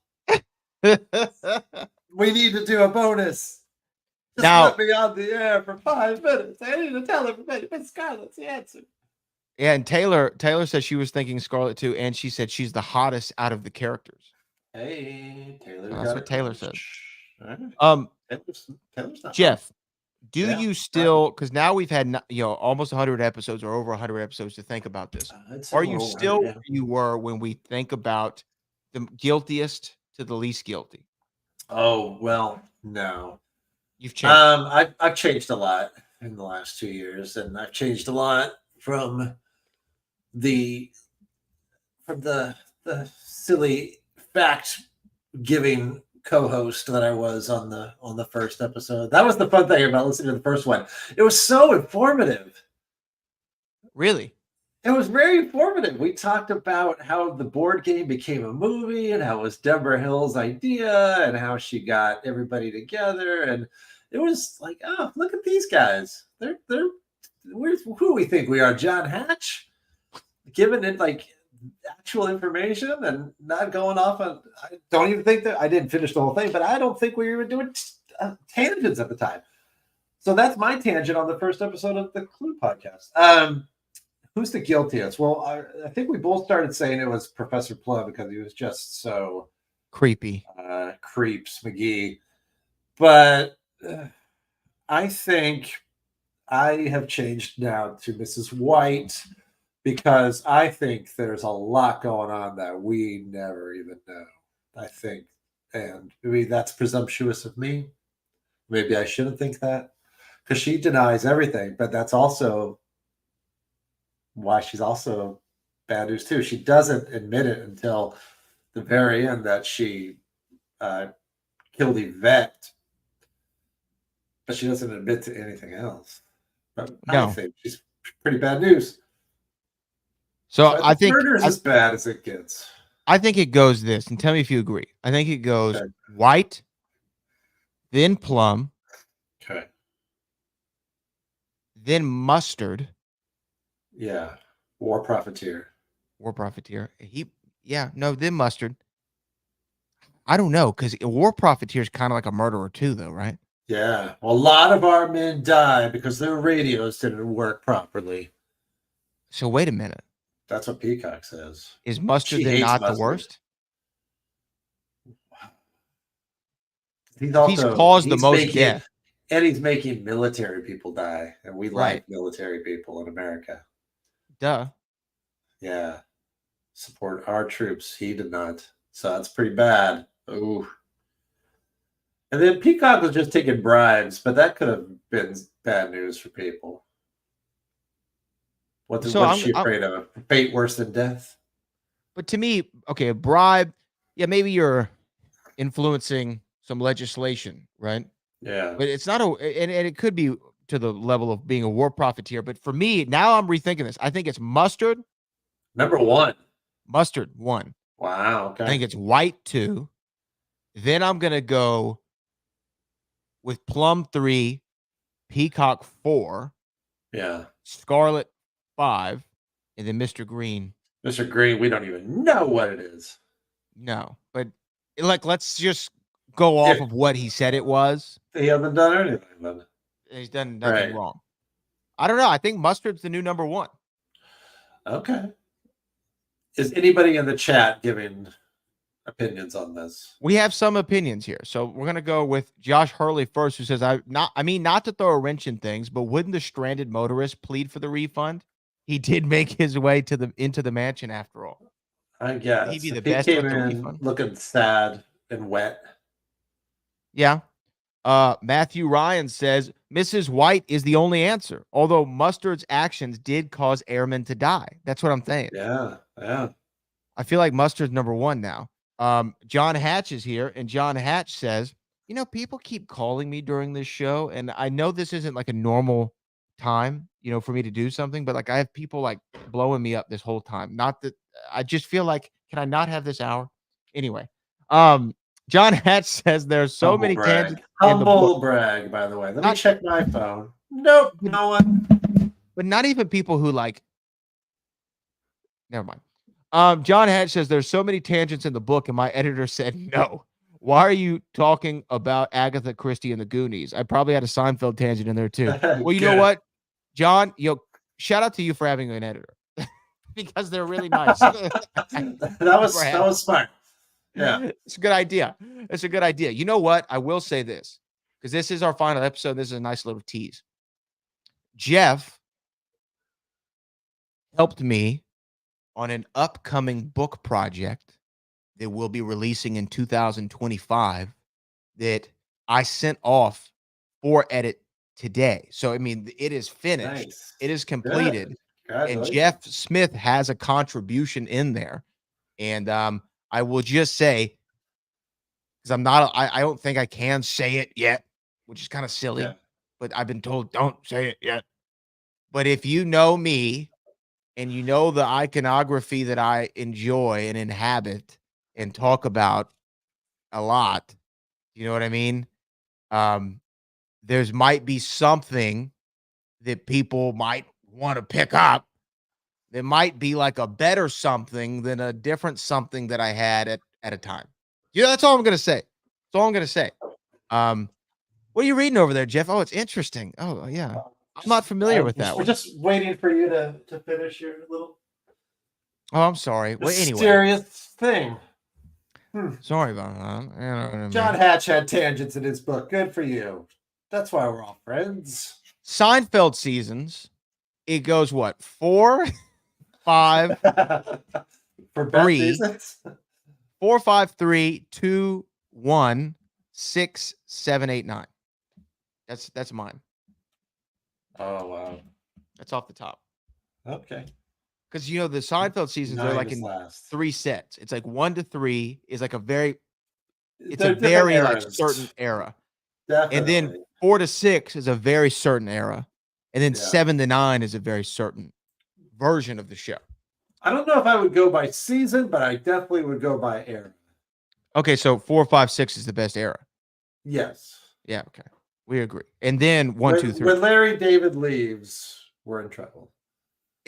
We need to do a bonus. Just Now- let me on the air for 5 minutes. I need to tell everybody, but Scarlett's the answer. Yeah, and Taylor said she was thinking Scarlet too, and she said she's the hottest out of the characters. Hey, Taylor. That's what Taylor says. Right. Taylor's not Jeff, do Yeah. you still, because now we've had almost 100 episodes or over 100 episodes to think about this. Are you still where you were when we think about the guiltiest to the least guilty? Oh, well, no. You've changed. I've changed a lot in the last 2 years, and I've changed a lot from the silly fact giving co-host that I was on the first episode. That was the fun thing about listening to the first one. It was so informative. Really? It was very informative. We talked about how the board game became a movie and how it was Deborah Hill's idea and how she got everybody together. And it was like, oh, look at these guys. They're who do we think we are? John Hatch? Giving it like actual information and not going off on. I don't even think that I didn't finish the whole thing, but I don't think we were doing tangents at the time. So that's my tangent on the first episode of the Clue podcast. Who's the guiltiest? Well, I think we both started saying it was Professor Plum because he was just so creepy. Creeps McGee. But I think I have changed now to Mrs. White because I think there's a lot going on that we never even know. I think, and maybe that's presumptuous of me. Maybe I shouldn't think that because she denies everything, but that's also why she's also bad news too. She doesn't admit it until the very end that she killed Yvette, but she doesn't admit to anything else. But no. I think she's pretty bad news. So I think murder is as bad as it gets. I think it goes this, and tell me if you agree. I think it goes White, then Plum, okay, then Mustard. Yeah, War Profiteer. Then Mustard. I don't know, because War Profiteer is kind of like a murderer too, though, right? Yeah. Well, a lot of our men die because their radios didn't work properly. So wait a minute. That's what Peacock says. Is Mustard then not the worst? He's caused the most death. And he's making military people die. And we like military people in America. Duh. Yeah. Support our troops. He did not. So that's pretty bad. Ooh. And then Peacock was just taking bribes, but that could have been bad news for people. What's she afraid of? Fate worse than death? But to me, okay, a bribe, maybe you're influencing some legislation, right? Yeah. But it's not and it could be to the level of being a war profiteer. But for me, now I'm rethinking this. I think it's Mustard. Number one. Mustard, 1. Wow. Okay. I think it's White, 2. Then I'm going to go with Plum, 3, Peacock, 4. Yeah. Scarlet, 5. And then Mr. Green. Mr. Green, we don't even know what it is. No. But let's just go off of what he said it was. He hasn't done anything, then. He's done nothing wrong. I don't know. I think Mustard's the new number 1. Okay. Is anybody in the chat giving opinions on this. We have some opinions here. So we're going to go with Josh Hurley first, who says, not to throw a wrench in things, but wouldn't the stranded motorist plead for the refund? He did make his way into the mansion after all. I Would guess. he be the If he best came with the in refund? looking sad and wet. Yeah. Matthew Ryan says Mrs. White is the only answer, although Mustard's actions did cause airmen to die. That's what I'm saying. Yeah. I feel like Mustard's number one now. John Hatch is here, and John Hatch says, people keep calling me during this show, and I know this isn't like a normal time, for me to do something, but like I have people like blowing me up this whole time. Not that I just feel like, can I not have this hour? Anyway, John Hatch says there's so Humble many brag. tangents in the book. Humble brag, by the way. Let me check my phone. Nope, no one. But not even people who like. Never mind. John Hatch says there's so many tangents in the book, and my editor said no. Why are you talking about Agatha Christie and the Goonies? I probably had a Seinfeld tangent in there too. Well, you know what, John? Shout out to you for having an editor because they're really nice. that was smart. Yeah, it's a good idea. It's a good idea. You know what? I will say this because this is our final episode. This is a nice little tease. Jeff helped me on an upcoming book project that we'll be releasing in 2025 that I sent off for edit today. So, I mean, it is finished. Nice. It is completed. And Jeff Smith has a contribution in there. And I will just say, because I don't think I can say it yet, which is kind of silly, but I've been told don't say it yet. But if you know me, and you know the iconography that I enjoy and inhabit and talk about a lot, you know what I mean? There's might be something that people might want to pick up that might be like a better something than a different something that I had at a time. That's all I'm going to say. That's all I'm going to say. What are you reading over there, Jeff? Oh, it's interesting. Oh, yeah. I'm not familiar with that. We're just waiting for you to finish your little. Oh, I'm sorry. Well, anyway, mysterious thing. Sorry about that. John Hatch had tangents in his book. Good for you. That's why we're all friends. Seinfeld seasons. It goes what? 4, 5, for 3, seasons? 4, 5, 3, 2, 1, 6, 7, 8, 9. That's mine. Oh, wow. That's off the top. Okay. Because, the Seinfeld seasons are like in 3 sets. It's like 1 to 3 is like a very like certain era. Definitely. And then 4 to 6 is a very certain era. And then 7 to 9 is a very certain version of the show. I don't know if I would go by season, but I definitely would go by era. Okay, so 4, 5, 6 is the best era. Yes. Yeah, okay. We agree. And then 1, 2, 3. When Larry David leaves, we're in trouble.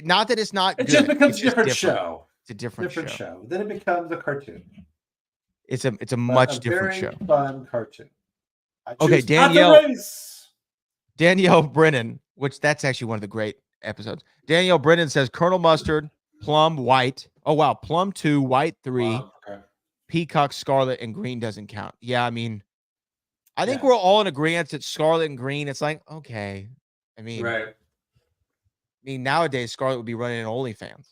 Not that it's not good. It just becomes a different show. It's a different show. Then it becomes a cartoon. It's a much different show. Fun cartoon. Okay, Danielle Brennan, which that's actually one of the great episodes. Danielle Brennan says Colonel Mustard, Plum, White. Oh, wow. Plum 2, White 3, okay. Peacock, Scarlet, and Green doesn't count. Yeah, I mean, I think we're all in agreement that Scarlet and Green, it's like, okay. I mean, right. Nowadays, Scarlet would be running an OnlyFans,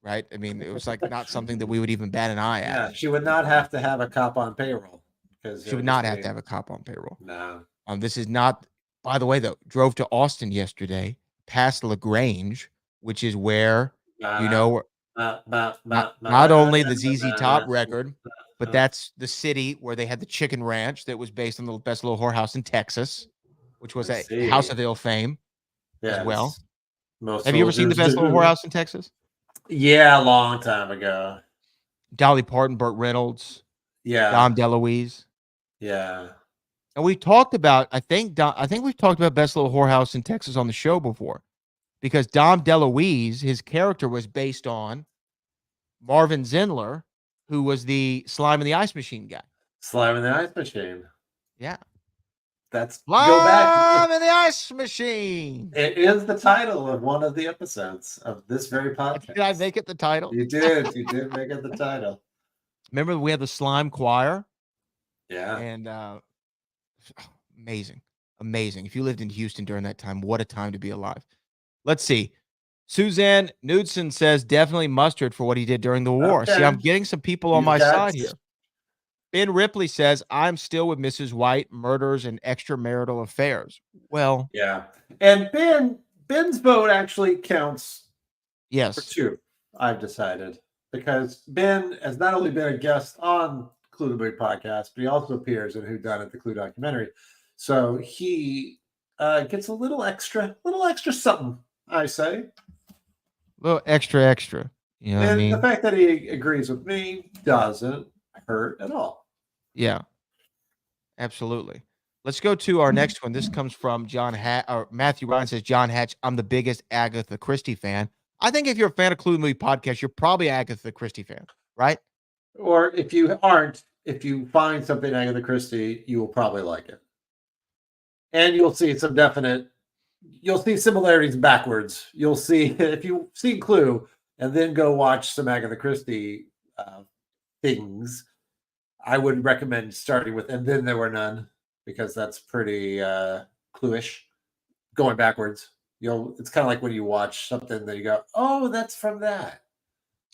right? I mean, it was like not something that we would even bat an eye at. Yeah, she would not have to have a cop on payroll. She would not have to have a cop on payroll. No. This is not, by the way, though, drove to Austin yesterday, past LaGrange, which is where, not only the ZZ Top record, but that's the city where they had the chicken ranch that was based on the Best Little Whorehouse in Texas, which was a House of Ill fame as well. Have you ever seen the Best Little Whorehouse in Texas? Yeah, a long time ago. Dolly Parton, Burt Reynolds, Dom DeLuise. Yeah. And we talked about, I think we've talked about Best Little Whorehouse in Texas on the show before, because Dom DeLuise, his character was based on Marvin Zindler, who was the Slime in the Ice Machine guy. Slime in the Ice Machine. Yeah. That's Slime in the Ice Machine. It is the title of one of the episodes of this very podcast. Did I make it the title? You did. You did make it the title. Remember we had the slime choir? Yeah. And amazing. Amazing. If you lived in Houston during that time, what a time to be alive. Let's see. Suzanne Knudsen says definitely Mustard for what he did during the war. See, I'm Okay. getting some people on You've my got side here. Ben Ripley says, I'm still with Mrs. White, murders and extramarital affairs. Well, yeah. And Ben's vote actually counts for yes. 2, I've decided. Because Ben has not only been a guest on Clue the Movie podcast, but he also appears in Whodunit, the Clue documentary. So he gets a little extra something, I say. A little extra. You know what I And mean? the fact that he agrees with me doesn't hurt at all. Yeah. Absolutely. Let's go to our next one. This comes from Matthew Ryan says, John Hatch, I'm the biggest Agatha Christie fan. I think if you're a fan of Clue the Movie podcast, you're probably an Agatha Christie fan, right? Or if you aren't, if you find something Agatha Christie, you will probably like it. And you'll see you'll see similarities backwards. You'll see, if you've seen Clue and then go watch some Agatha Christie things, I would recommend starting with And Then There Were None, because that's pretty Clue-ish, going backwards. It's kind of like when you watch something that you go, oh, that's from that.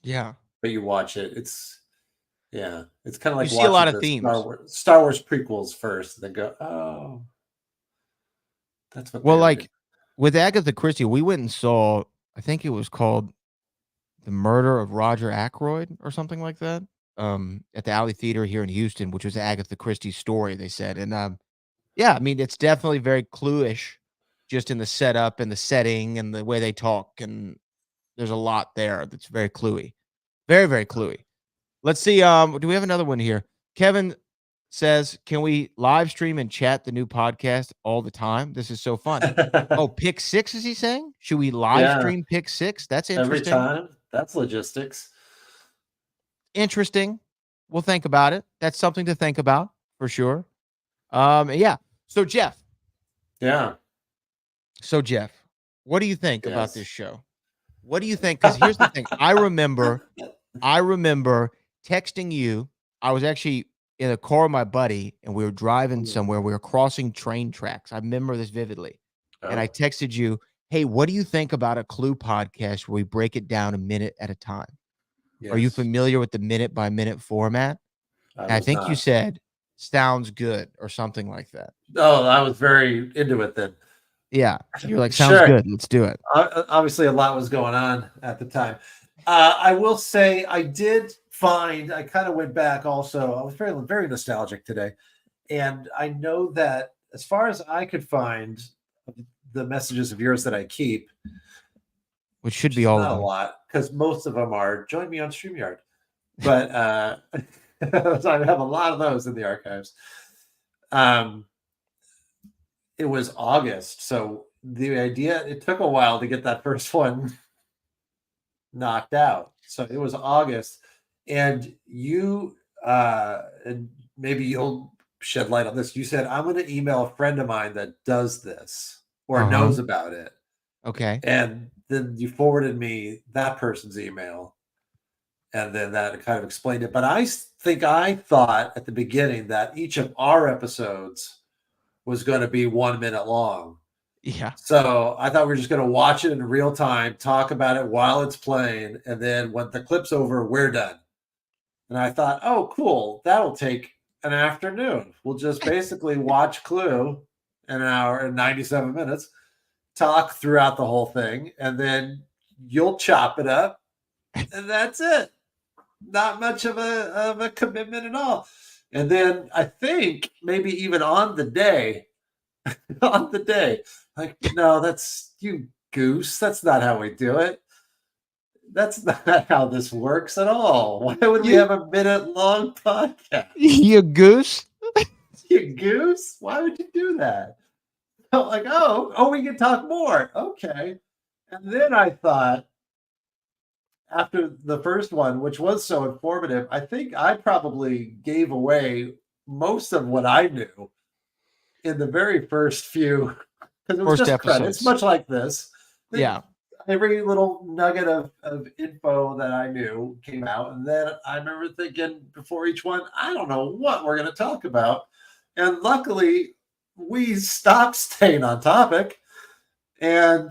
Yeah. But you watch it, it's kind of like you see a lot of the themes. Star Wars prequels first, and then go, oh, that's what. Well, like with Agatha Christie, we went and saw, I think it was called The Murder of Roger Ackroyd or something like that, at the Alley Theater here in Houston, which was Agatha Christie's story, they said. And yeah, I mean, it's definitely very Clue-ish, just in the setup and the setting and the way they talk, and there's a lot there that's very Cluey. Very, very Cluey. Let's see, do we have another one here? Kevin says, can we live stream and chat the new podcast all the time? This is so fun. Oh, pick 6, is he saying? Should we live stream pick 6? That's interesting. Every time. That's logistics. Interesting. We'll think about it. That's something to think about for sure. Yeah. So Jeff. Yeah. So Jeff, what do you think about this show? What do you think? Because here's the thing. I remember texting you. I was actually in a car with my buddy, and we were driving somewhere. We were crossing train tracks. I remember this vividly. And I texted you, hey, what do you think about a Clue podcast where we break it down a minute at a time? Yes. Are you familiar with the minute-by-minute format? I think you said, sounds good, or something like that. Oh, I was very into it then. Yeah. You're like, sounds good. Let's do it. Obviously, a lot was going on at the time. I will say I did find, I kind of went back also. I was very, very nostalgic today. And I know that as far as I could find the messages of yours that I keep, which should be all of them. Not a lot, because most of them are join me on StreamYard. But so I have a lot of those in the archives. It was August, so the idea, it took a while to get that first one knocked out. So it was August, and you and maybe you'll shed light on this. You said, I'm going to email a friend of mine that does this or knows about it. Okay. And then you forwarded me that person's email, and then that kind of explained it. But I thought at the beginning that each of our episodes was going to be 1 minute long. Yeah. So I thought we were just going to watch it in real time, talk about it while it's playing, and then when the clip's over, we're done. And I thought, oh, cool. That'll take an afternoon. We'll just basically watch Clue in an hour and 97 minutes, talk throughout the whole thing, and then you'll chop it up, and that's it. Not much of a commitment at all. And then I think maybe even on the day, like, no, that's you goose. That's not how we do it. That's not how this works at all. Why would we have a minute-long podcast? You goose? You goose? Why would you do that? Like, oh, we can talk more. Okay. And then I thought, after the first one, which was so informative, I think I probably gave away most of what I knew in the very first few, because it was just credits, much like this. Yeah. every little nugget of info that I knew came out. And then I remember thinking before each one, I don't know what we're going to talk about. And luckily, we stopped staying on topic. And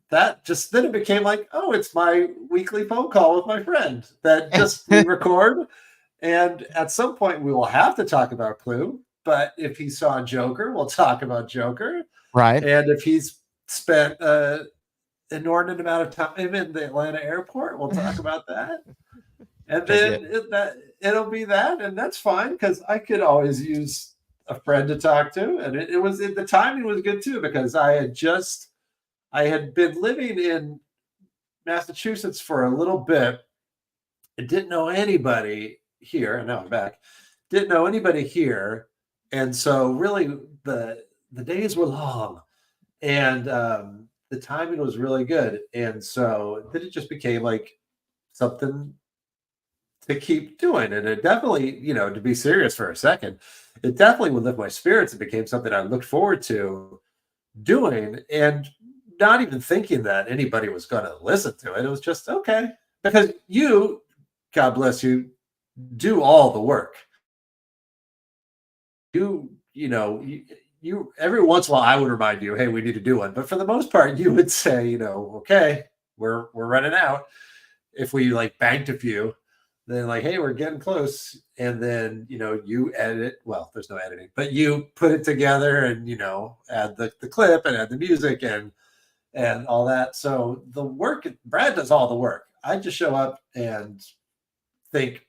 that just then it became like, oh, it's my weekly phone call with my friend that just we record. And at some point, we will have to talk about Clue. But if he saw Joker, we'll talk about Joker. Right. And if he's spent inordinate amount of time in the Atlanta airport, we'll talk about that. And then it'll be that, and that's fine because I could always use a friend to talk to, and the timing was good too because I had been living in Massachusetts for a little bit. I didn't know anybody here, and now I'm back. Didn't know anybody here, and so really the days were long, and the timing was really good, and so then it just became like something to keep doing, and it definitely, to be serious for a second, it definitely would lift my spirits. It became something I looked forward to doing, and not even thinking that anybody was going to listen to it. It was just okay because you, God bless you, do all the work. You every once in a while I would remind you, hey, we need to do one. But for the most part, you would say, okay, we're running out. If we like banked a few, then like, hey, we're getting close. And then, you edit. Well, there's no editing, but you put it together and, add the clip and add the music and all that. So the work, Brad does all the work. I just show up and think,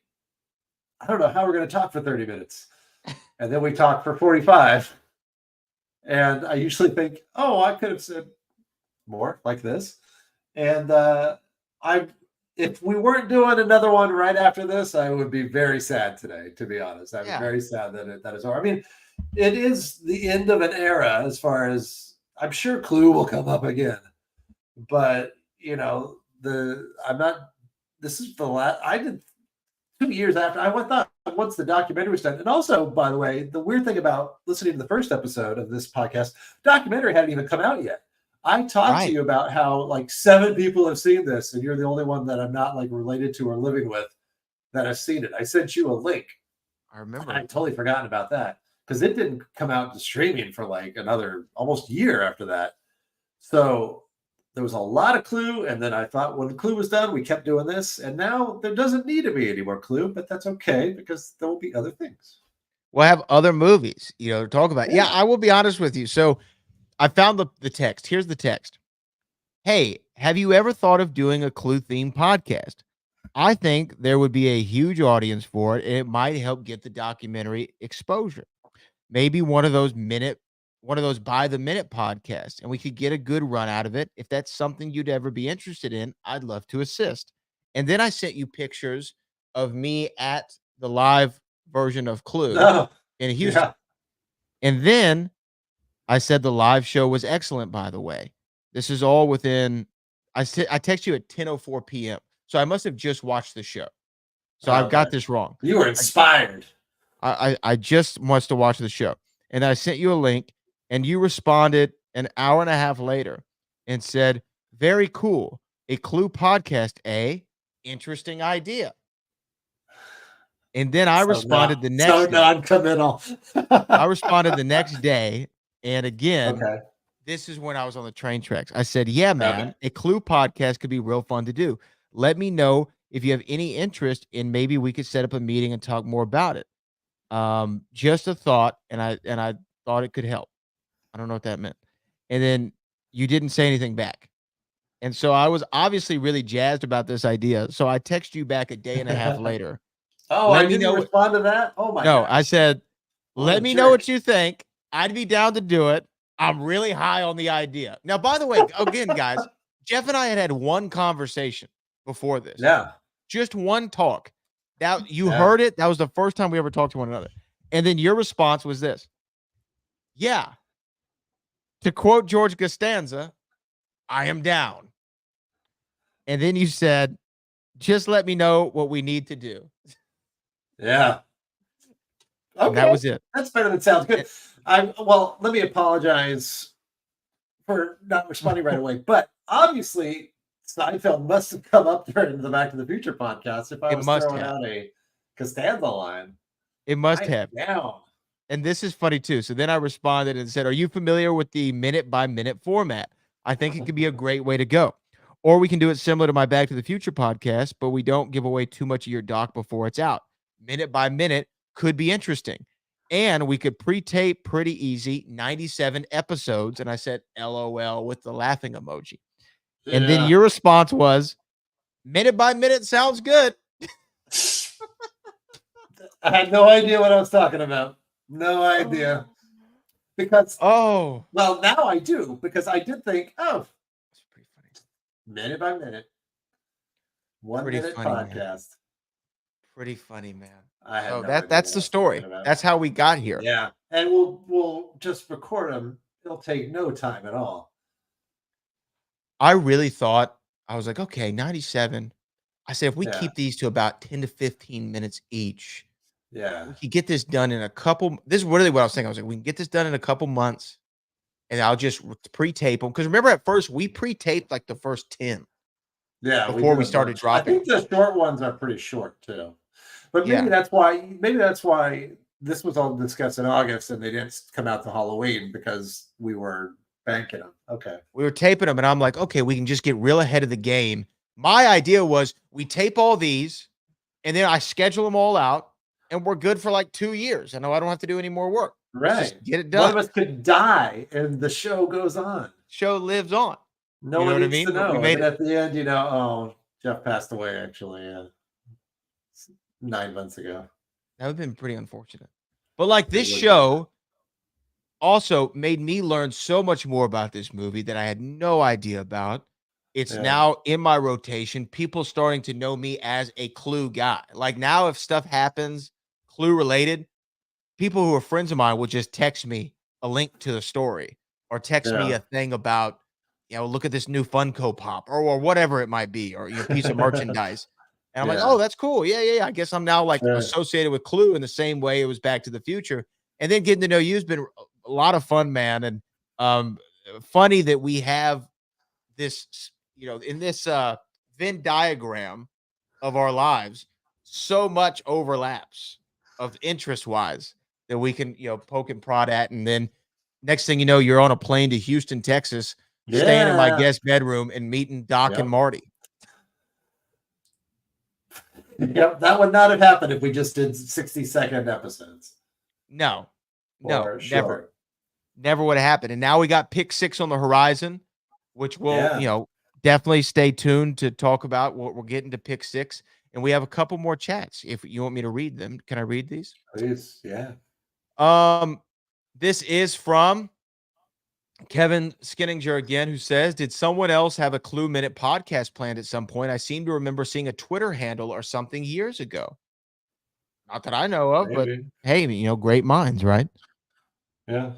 I don't know how we're going to talk for 30 minutes. And then we talk for 45. And I usually think, oh, I could have said more like this. And if we weren't doing another one right after this, I would be very sad today, to be honest. I'm very sad that is over. I mean, it is the end of an era as far as I'm sure Clue will come up again. But, this is the last, I did 2 years after I thought once the documentary was done. And also, by the way, the weird thing about listening to the first episode of this podcast, documentary hadn't even come out yet. I talked to you about how like 7 people have seen this, and you're the only one that I'm not like related to or living with that has seen it. I sent you a link. I remember. I'd totally forgotten about that because it didn't come out to streaming for like another almost year after that. So there was a lot of Clue, and then I thought when Clue was done, we kept doing this, and now there doesn't need to be any more Clue, but that's okay because there will be other things. We'll have other movies, to talk about. Yeah, I will be honest with you. So I found the text. Here's the text. Hey, have you ever thought of doing a Clue themed podcast? I think there would be a huge audience for it, and it might help get the documentary exposure. Maybe one of those by the minute podcasts, and we could get a good run out of it. If that's something you'd ever be interested in, I'd love to assist. And then I sent you pictures of me at the live version of Clue in Houston. Yeah. And then I said the live show was excellent, by the way. This is all within, I text you at 10:04 p.m. So I must have just watched the show. So I've got this wrong. You were inspired. I just must have watched the show. And I sent you a link, and you responded an hour and a half later and said, very cool. A Clue podcast, interesting idea. And then I responded the next day. Non-committal. I responded the next day. And again, this is when I was on the train tracks. I said, yeah, man, a Clue podcast could be real fun to do. Let me know if you have any interest in maybe we could set up a meeting and talk more about it. Just a thought. And I thought it could help. I don't know what that meant. And then you didn't say anything back. And so I was obviously really jazzed about this idea. So I text you back a day and a half later. I didn't respond to that? Oh my God. No, I said, let me know what you think. I'd be down to do it. I'm really high on the idea. Now, by the way, again, guys, Jeff and I had one conversation before this. Yeah. Just one talk. Now, you heard it. That was the first time we ever talked to one another. And then your response was this. Yeah. To quote George Costanza, I am down. And then you said, just let me know what we need to do. Yeah. Okay. And that was it. That's better than sounds good. Let me apologize for not responding right away. But obviously, Seinfeld must have come up during the Back to the Future podcast if I It was must throwing have. out a Costanza line. It must I am have. down. And this is funny too. So then I responded and said, "Are you familiar with the minute by minute format? I think it could be a great way to go. Or we can do it similar to my Back to the Future podcast, but we don't give away too much of your doc before it's out. Minute by minute could be interesting. And we could pre-tape pretty easy, 97 episodes." And I said, LOL with the laughing emoji. And then Yeah. your response was, "Minute by minute sounds good." I had no idea what I was talking about. No idea. Because, Oh, well, now I do, because I did think, oh, that's pretty funny. minute by minute, 1 Pretty minute funny, man. podcast. Pretty funny, man. I had So no idea that's what the I was talking story. about. That's how we got here. Yeah, and we'll just record them. It'll take no time at all. I really thought, I was like, okay, 97. I said, if we Yeah, keep these to about 10 to 15 minutes each, yeah, we could get this done in a couple. This is really what I was thinking. I was like, we can get this done in a couple months, and I'll just pre-tape them. Because remember, at first we pre-taped like the first 10 yeah. before did we a started bunch. I dropping think them. the short ones are pretty short too, but maybe Yeah, that's why. Maybe that's why this was all discussed in August, and they didn't come out to Halloween because we were banking them. Okay. we were taping them, and I'm like, okay, we can just get real ahead of the game. My idea was we tape all these, and then I schedule them all out, and we're good for like 2 years. I know I don't have to do any more work. Let's Right. just get it One done. of us could die, and the show goes on. Show lives on. No You know one what I needs to mean? We know. made And then it. at the end, oh, Jeff passed away actually 9 months ago. That would have been pretty unfortunate. But like this It would be. show also made me learn so much more about this movie that I had no idea about. It's Yeah. now in my rotation. People starting to know me as a Clue guy. Like now, if stuff happens Clue related, people who are friends of mine will just text me a link to the story or text me Yeah. a thing about, look at this new Funko Pop or whatever it might be, or piece of merchandise. And I'm like, Yeah. oh, that's cool. Yeah. I guess I'm now like Sure. associated with Clue in the same way it was Back to the Future. And then getting to know you has been a lot of fun, man. And funny that we have this, in this Venn diagram of our lives, so much overlaps of interest wise that we can, poke and prod at. And then next thing you know, you're on a plane to Houston, Texas, staying in my Yeah. guest bedroom and meeting Doc and Yep. Marty. Yep. That would not have happened if we just did 60-second episodes. No, Or short. never would have happened. And now we got pick 6 on the horizon, which will, Yeah. definitely stay tuned to talk about what we're getting to pick 6. And we have a couple more chats. If you want me to read them, can I read these? Please. Yeah. This is from Kevin Skinninger again, who says, did someone else have a Clue Minute podcast planned at some point? I seem to remember seeing a Twitter handle or something years ago. Not that I know of, but Maybe. hey, great minds, right? Yeah.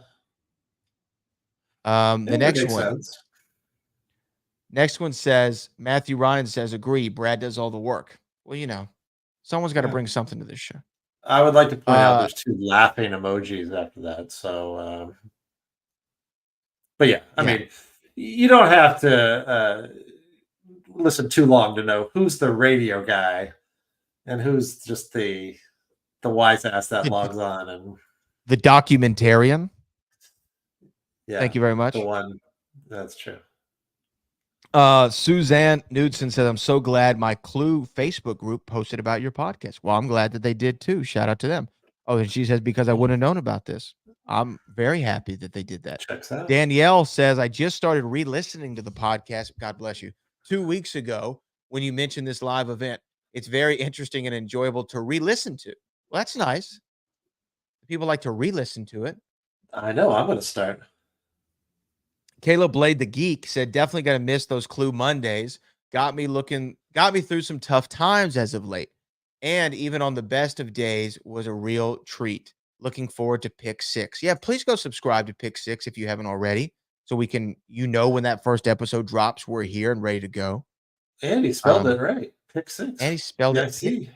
The That next makes one. sense. Next one says, Matthew Ryan says, agree, Brad does all the work. Well, someone's got to Yeah. bring something to this show. I would like to point out there's 2 laughing emojis after that. So, but yeah, I mean, you don't have to listen too long to know who's the radio guy and who's just the wise ass that logs on. And The documentarian. yeah, Thank you very much. the one. That's true. Suzanne Knudsen said, I'm so glad my Clue Facebook group posted about your podcast. Well, I'm glad that they did too. Shout out to them. Oh, and she says, because I wouldn't have known about this. I'm very happy that they did that. Checks out. Danielle says, I just started re-listening to the podcast. God bless you. 2 weeks ago, when you mentioned this live event, it's very interesting and enjoyable to re-listen to. Well, that's nice. People like to re-listen to it. I know. I'm going to start. Caleb Blade the Geek said, definitely going to miss those Clue Mondays. Got me through some tough times as of late. And even on the best of days was a real treat. Looking forward to pick 6. Yeah, please go subscribe to pick 6 if you haven't already. So we can, when that first episode drops, we're here and ready to go. And he spelled it right. Pick 6. And he spelled it SIX.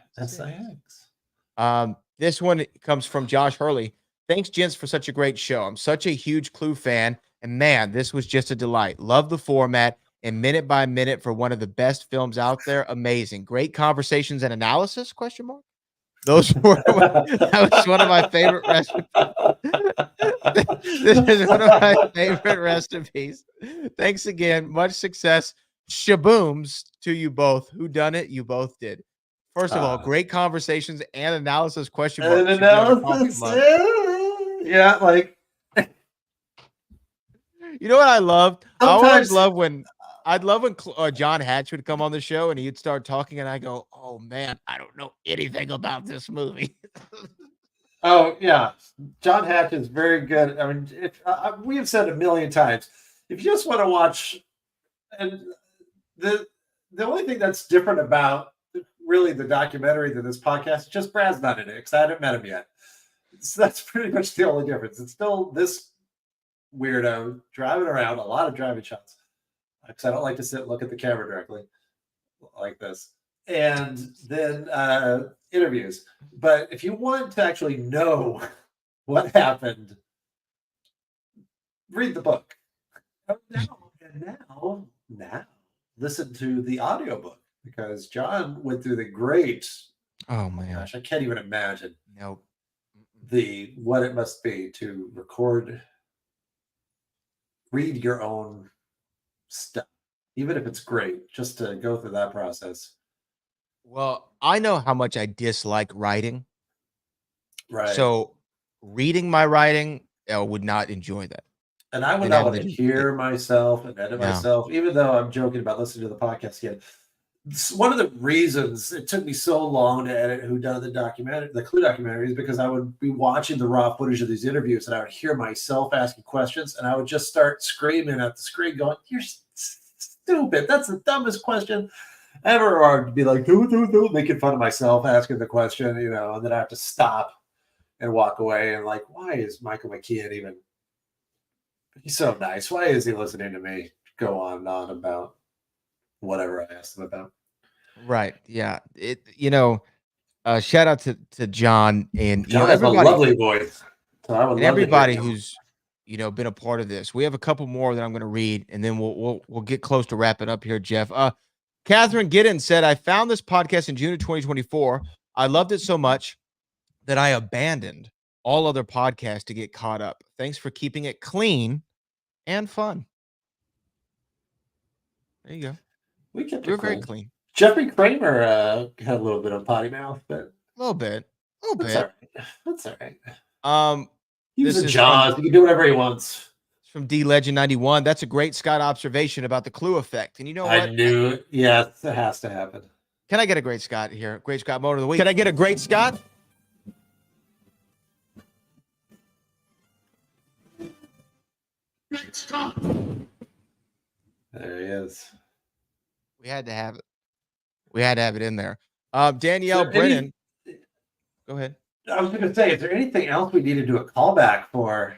This one comes from Josh Hurley. Thanks, gents, for such a great show. I'm such a huge Clue fan. And man, this was just a delight. Love the format and minute by minute for one of the best films out there. Amazing. Great conversations and analysis, question mark. Those were that was one of my favorite recipes. This is one of my favorite recipes. Thanks again. Much success. Shabooms to you both. Who done it? You both did. First of all, great conversations and analysis, question mark. And should be on a coffee analysis. mug. Yeah, like You know what I love? I always sometimes love when John Hatch would come on the show and he'd start talking and I go, "Oh man, I don't know anything about this movie." oh yeah, John Hatch is very good. I mean, if we have said a million times, if you just want to watch, and the only thing that's different about really the documentary than this podcast is just Brad's not in it because I haven't met him yet. So that's pretty much the only difference. It's still this weirdo driving around, a lot of driving shots, because I don't like to sit and look at the camera directly like this, and then interviews. But if you want to actually know what happened, read the book. Now listen to the audiobook because John went through the great, Oh my gosh, I can't even imagine Nope. what it must be to read your own stuff, even if it's great, just to go through that process. Well, I know how much I dislike writing. Right. So reading my writing, I would not enjoy that. And I would Then not having want to to do hear myself and edit No. myself, even though I'm joking about listening to the podcast again. One of the reasons it took me so long to edit Whodunit documentary, the Clue documentary, is because I would be watching the raw footage of these interviews and I would hear myself asking questions and I would just start screaming at the screen going, "You're stupid. That's the dumbest question ever." Or I'd be like, making fun of myself asking the question, and then I have to stop and walk away and like, why is Michael McKeon even, he's so nice. Why is he listening to me go on and on about whatever I asked him about? Right. Yeah. Shout out to John and John has a everybody lovely voice. So I would and love to hear everybody him. who's been a part of this. We have a couple more that I'm going to read, and then we'll get close to wrapping up here, Jeff. Catherine Giddens said, "I found this podcast in June of 2024. I loved it so much that I abandoned all other podcasts to get caught up. Thanks for keeping it clean and fun." There you go. We kept We're it very clean. clean. Jeffrey Kramer had a little bit of potty mouth, but A little bit. that's all right. That's all right. This He's a is Jaws. He can do whatever he wants. from D Legend 91. That's a great Scott observation about the Clue effect. And you know what? I knew it. Yes, it has to happen. Can I get a great Scott here? Great Scott moment of the week. Can I get a great Scott? Great Scott. There he is. We had to have it. We had to have it in there. Danielle Brennan. Go ahead. I was going to say, is there anything else we need to do a callback for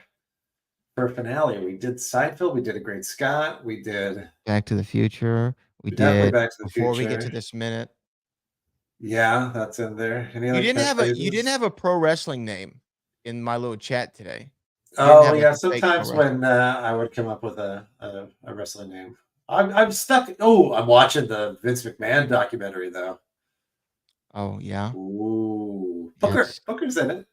finale? We did Seinfeld. We did a great Scott. We did Back to the Future. We definitely did Back to the before Future. we get to this minute. Yeah, that's in there. Any other You didn't have a pro wrestling name in my little chat today. Oh yeah, sometimes when I would come up with a wrestling name, I'm stuck. Oh, I'm watching the Vince McMahon documentary though. Oh yeah. Ooh, Yes. Booker's in it.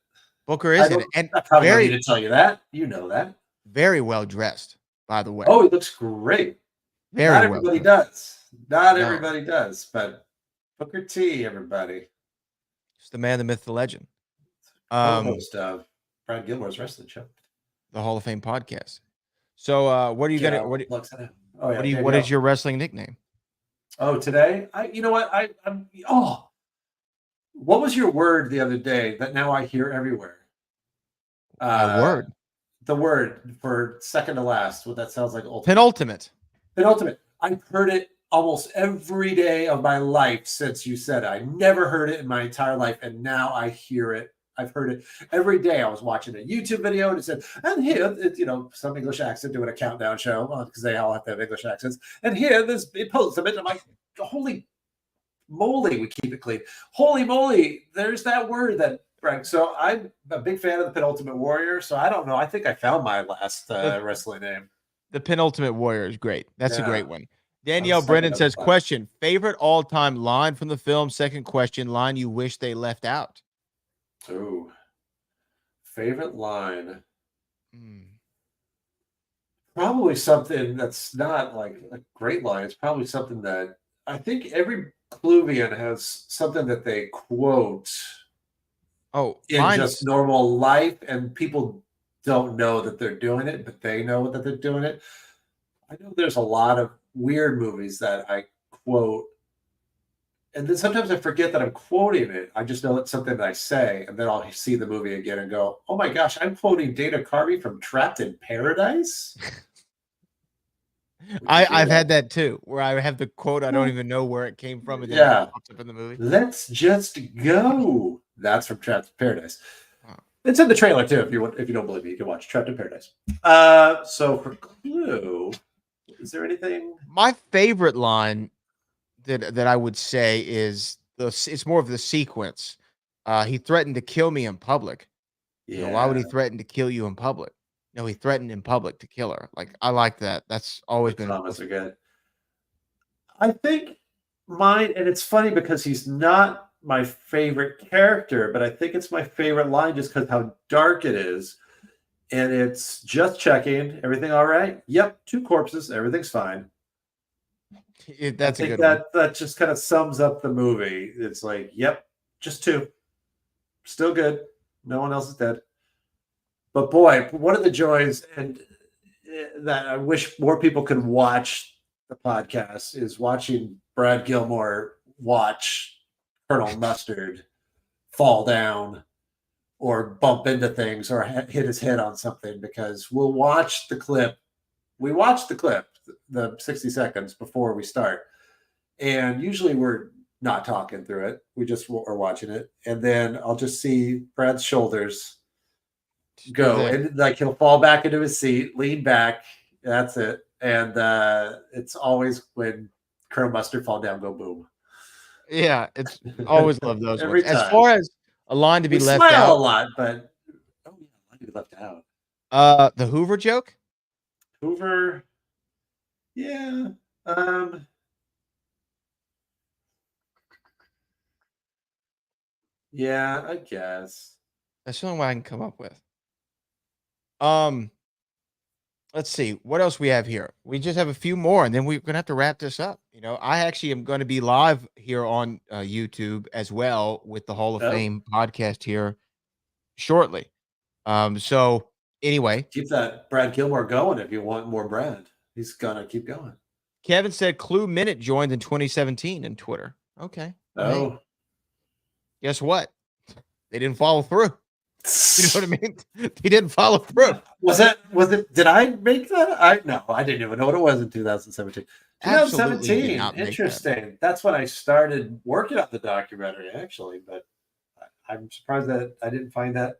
Booker is in it, and I probably don't need to tell you that. You know that. Very well dressed, by the way. Oh, he looks great. Not everybody does. Not everybody does, but Booker T, everybody. It's the man, the myth, the legend. Co-host of Brad Gilmore's wrestling show, the Hall of Fame podcast. So, what are you gonna? What is your wrestling nickname? Oh, today, you know what? What was your word the other day that now I hear everywhere? Word. The word for second to last. What that sounds like? Penultimate. Penultimate. I've heard it almost every day of my life since you said it. I never heard it in my entire life, and now I hear it. I've heard it every day. I was watching a YouTube video and it said, and here, some English accent doing a countdown show because they all have to have English accents. And here, there's penultimate. I'm like, holy moly, we keep it clean. Holy moly, there's that word that. Right. So I'm a big fan of the Penultimate Warrior. So I don't know. I think I found my last wrestling name. The Penultimate Warrior is great. That's a great one. Danielle second Brennan of the says, five. question, favorite all-time line from the film? Second question, line you wish they left out. Ooh. Favorite line. Probably something that's not like a great line. It's probably something that I think every Cluvian has something that they quote Oh, in just normal life, and people don't know that they're doing it, but they know that they're doing it. I know there's a lot of weird movies that I quote, and then sometimes I forget that I'm quoting it. I just know it's something that I say, and then I'll see the movie again and go, "Oh my gosh, I'm quoting Dana Carvey from Trapped in Paradise." I've had that too, where I have the quote, I don't even know where it came from, and then it pops up in the movie. Let's just go. That's from Trapped in Paradise. It's in the trailer too. If you don't believe me, you can watch Trapped in Paradise. So for Clue, is there anything? My favorite line that I would say is it's more of the sequence. He threatened to kill me in public. Yeah. You know, why would he threaten to kill you in public? No, he threatened in public to kill her. Like, I like that. That's always been Comments are good. I think mine, and it's funny because he's not my favorite character, but I think it's my favorite line just because how dark it is. And it's just checking. Everything all right? Yep. 2 corpses. Everything's fine. That's a good one. That just kind of sums up the movie. It's like, yep, just 2. Still good. No one else is dead. But boy, one of the joys and that I wish more people could watch the podcast is watching Brad Gilmore watch Colonel Mustard fall down or bump into things or hit his head on something, because we'll watch the clip. We watch the clip, the 60 seconds before we start. And usually we're not talking through it. We just are watching it. And then I'll just see Brad's shoulders go, and like he'll fall back into his seat, lean back. That's it. And it's always when Colonel Mustard fall down, go boom. Yeah, it's always love those Every ones. time. As far as a line to be left smile out, a lot, but line to be left out. The Hoover joke. Hoover, yeah. Yeah, I guess. That's the only one I can come up with. Let's see what else we have here. We just have a few more, and then we're gonna have to wrap this up. You know, I actually am going to be live here on YouTube as well with the Hall of Fame podcast here shortly. So anyway, keep that Brad Gilmore going if you want more Brad. He's gonna keep going. Kevin said Clue Minute joined in 2017 in Twitter. Okay. Oh, hey, guess what? They didn't follow through. You know what I mean? He didn't follow through. Was it? Did I make that? No, I didn't even know what it was in 2017. 2017. Interesting. That's when I started working on the documentary, actually. But I'm surprised that I didn't find that.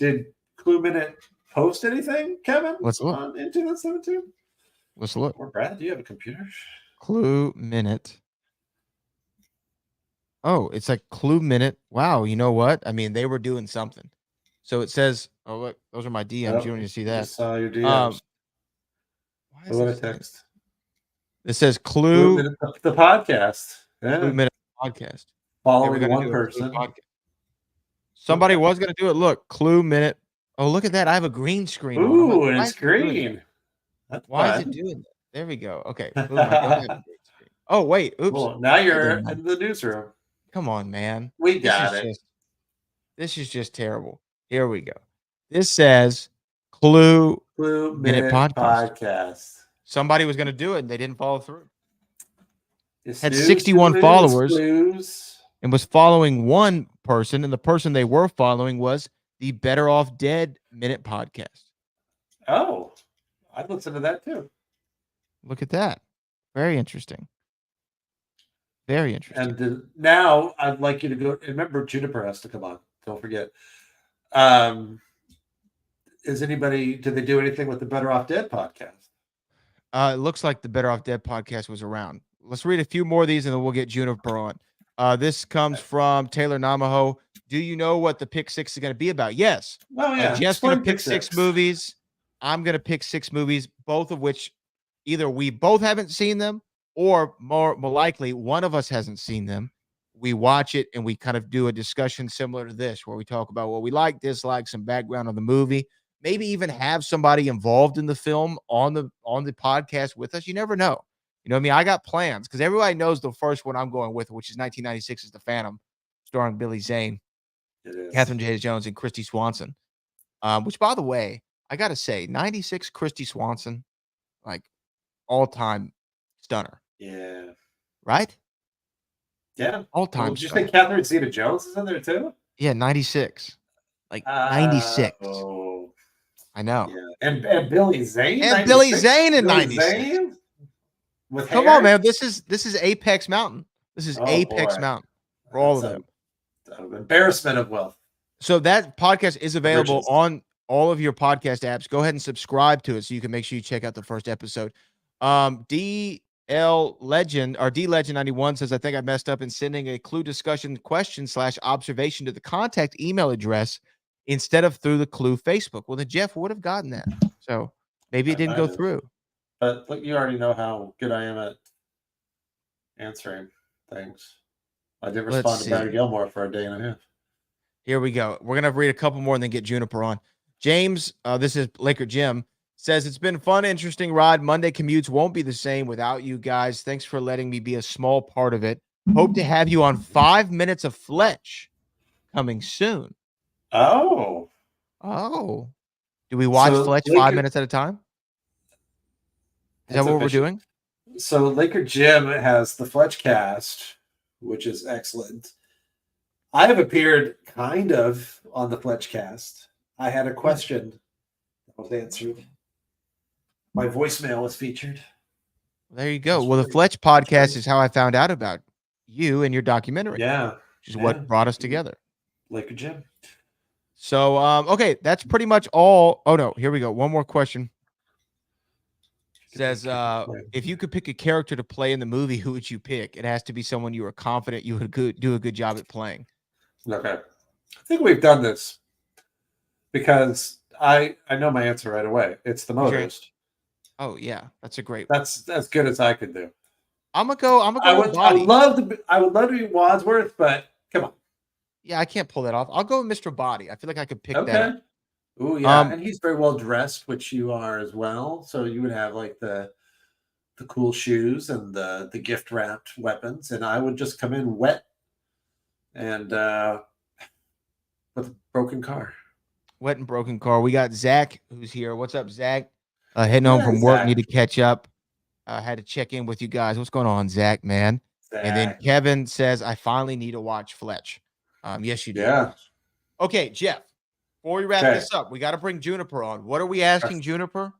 Did Clue Minute post anything, Kevin? Let's look. In 2017. Let's look. Or Brad, do you have a computer? Clue Minute. Oh, it's like Clue Minute. Wow, you know what? I mean, they were doing something. So it says, "Oh look, those are my DMs. You don't need to see that." Just saw your DMs. What a text. It says Clue Minute, the podcast. Yeah. Clue Minute podcast. Following one person. Somebody was going to do it. Look, Clue Minute. Oh, look at that! I have a green screen. Ooh, and it's green. Why is it doing that? There we go. Okay. Boom, I don't have a green screen. Oh wait, oops. Well, now you're in the newsroom. Come on, man. We got it. This is just terrible. Here we go. This says Clue Minute podcast. Somebody was going to do it, and they didn't follow through. Had 61 followers and was following one person, and the person they were following was the Better Off Dead Minute podcast. Oh, I'd listen to that too. Look at that. Very interesting. Very interesting. And now I'd like you to go. Remember, Juniper has to come on. Don't forget. Is anybody? Did they do anything with the Better Off Dead podcast? It looks like the Better Off Dead podcast was around. Let's read a few more of these, and then we'll get Juniper on. This comes from Taylor Namaho. Do you know what the pick 6 is going to be about? Yes. Oh yeah. Jeff's going to pick 6 movies. I'm going to pick 6 movies, both of which either we both haven't seen them or more likely, one of us hasn't seen them. We watch it and we kind of do a discussion similar to this, where we talk about what we like, dislike, some background on the movie, maybe even have somebody involved in the film on the podcast with us. You never know. You know what I mean? I got plans because everybody knows the first one I'm going with, which is 1996, is The Phantom, starring Billy Zane, It is. Catherine Zeta-Jones, and Christy Swanson. Which, by the way, I gotta say, 96 Christy Swanson, like all time stunner, Yeah. right? Yeah. All Well, time did you say stunner. Catherine Zeta-Jones is in there too? Yeah, 96. Like 96. Oh, I know. yeah. And Billy Zane, And Billy 96? Zane in Billy 96. Zane with Come on, hair? man. This is Apex Mountain. This is Oh Apex boy. Mountain for all That's of them. an embarrassment of wealth. So that podcast is available Riches. on all of your podcast apps. Go ahead and subscribe to it so you can make sure you check out the first episode. DL Legend or D Legend 91 says, I think I messed up in sending a clue discussion question / observation to the contact email address instead of through the Clue Facebook. Well, then Jeff would have gotten that. So maybe I it didn't might go have. through. But look, you already know how good I am at answering things. I did Let's respond to Barry see. Gilmore for a day and a half. Here we go. We're gonna read a couple more and then get Juniper on. James, this is Laker Jim, says it's been fun, interesting ride. Monday commutes won't be the same without you guys. Thanks for letting me be a small part of it. Hope to have you on 5 Minutes of Fletch coming soon. Oh. Oh, do we watch So Fletch 5 minutes at a time? Is that That's what we're efficient. doing? So Laker Jim has the Fletch cast, which is excellent. I have appeared kind of on the Fletch cast. I had a question that was answered. My voicemail was featured. There you go. Well, the Fletch podcast is how I found out about you and your documentary, Yeah. which is what brought us together. Laker Jim. So, okay, that's pretty much all. Oh no, here we go. One more question. Says, if you could pick a character to play in the movie, who would you pick? It has to be someone you are confident you would do a good job at playing. Okay. I think we've done this because I know my answer right away. It's the motorist. Oh yeah, that's a great one. That's as good as I could do. I'm gonna go with I Body. would love to be Wadsworth, but come on. Yeah, I can't pull that off. I'll go with Mr. Body. I feel like I could pick that Okay. up. Oh yeah, and he's very well dressed, which you are as well. So you would have like the cool shoes and the gift wrapped weapons, and I would just come in wet and with a broken car. Wet and broken car. We got Zach who's here. What's up, Zach? Heading home Yeah, from work. Zach. Need to catch up. Had to check in with you guys. What's going on, Zach? Man. Zach. And then Kevin says, I finally need to watch Fletch. Yes, you do. Yeah. Okay, Jeff. Before we wrap this up, we got to bring Juniper on. What are we asking Juniper?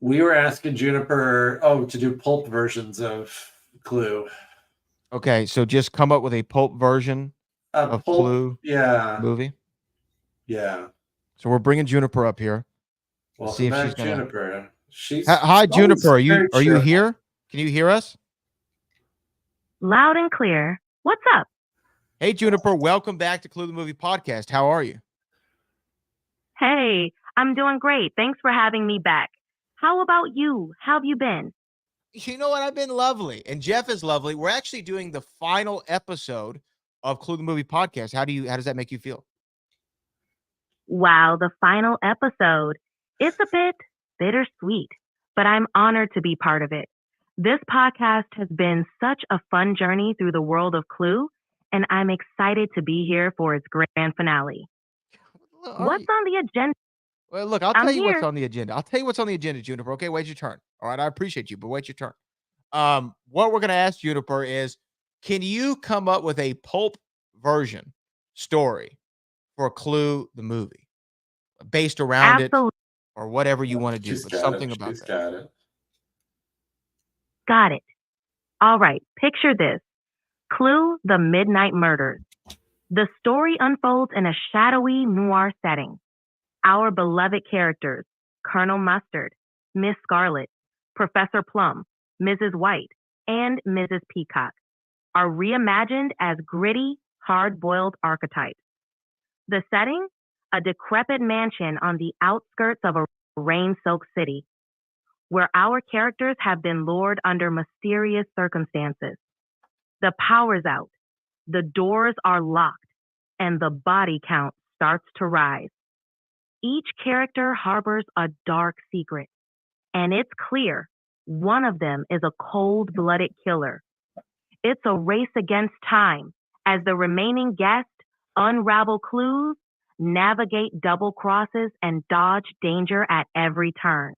We were asking Juniper, to do pulp versions of Clue. Okay, so just come up with a pulp version of Clue movie. Yeah. So we're bringing Juniper up here. Well, see if she's gonna... Juniper. Hi, Juniper. Are you here? Can you hear us? Loud and clear. What's up? Hey, Juniper. Welcome back to Clue the Movie Podcast. How are you? Hey, I'm doing great. Thanks for having me back. How about you? How have you been? You know what? I've been lovely. And Jeff is lovely. We're actually doing the final episode of Clue the Movie Podcast. How does that make you feel? Wow, the final episode. It's a bit bittersweet, but I'm honored to be part of it. This podcast has been such a fun journey through the world of Clue, and I'm excited to be here for its grand finale. What's on the agenda? Well, look, I'll tell you what's on the agenda. I'll tell you what's on the agenda, Juniper. Okay, wait your turn. All right, I appreciate you, but wait your turn. What we're going to ask Juniper is, can you come up with a pulp version story for Clue the movie based around it or whatever you want to do, but something about that. Got it. All right, picture this. Clue the Midnight Murders. The story unfolds in a shadowy noir setting. Our beloved characters, Colonel Mustard, Miss Scarlet, Professor Plum, Mrs. White, and Mrs. Peacock, are reimagined as gritty, hard-boiled archetypes. The setting? A decrepit mansion on the outskirts of a rain-soaked city. where our characters have been lured under mysterious circumstances. The power's out, the doors are locked, and the body count starts to rise. Each character harbors a dark secret, and it's clear one of them is a cold-blooded killer. It's a race against time as the remaining guests unravel clues, navigate double crosses, and dodge danger at every turn.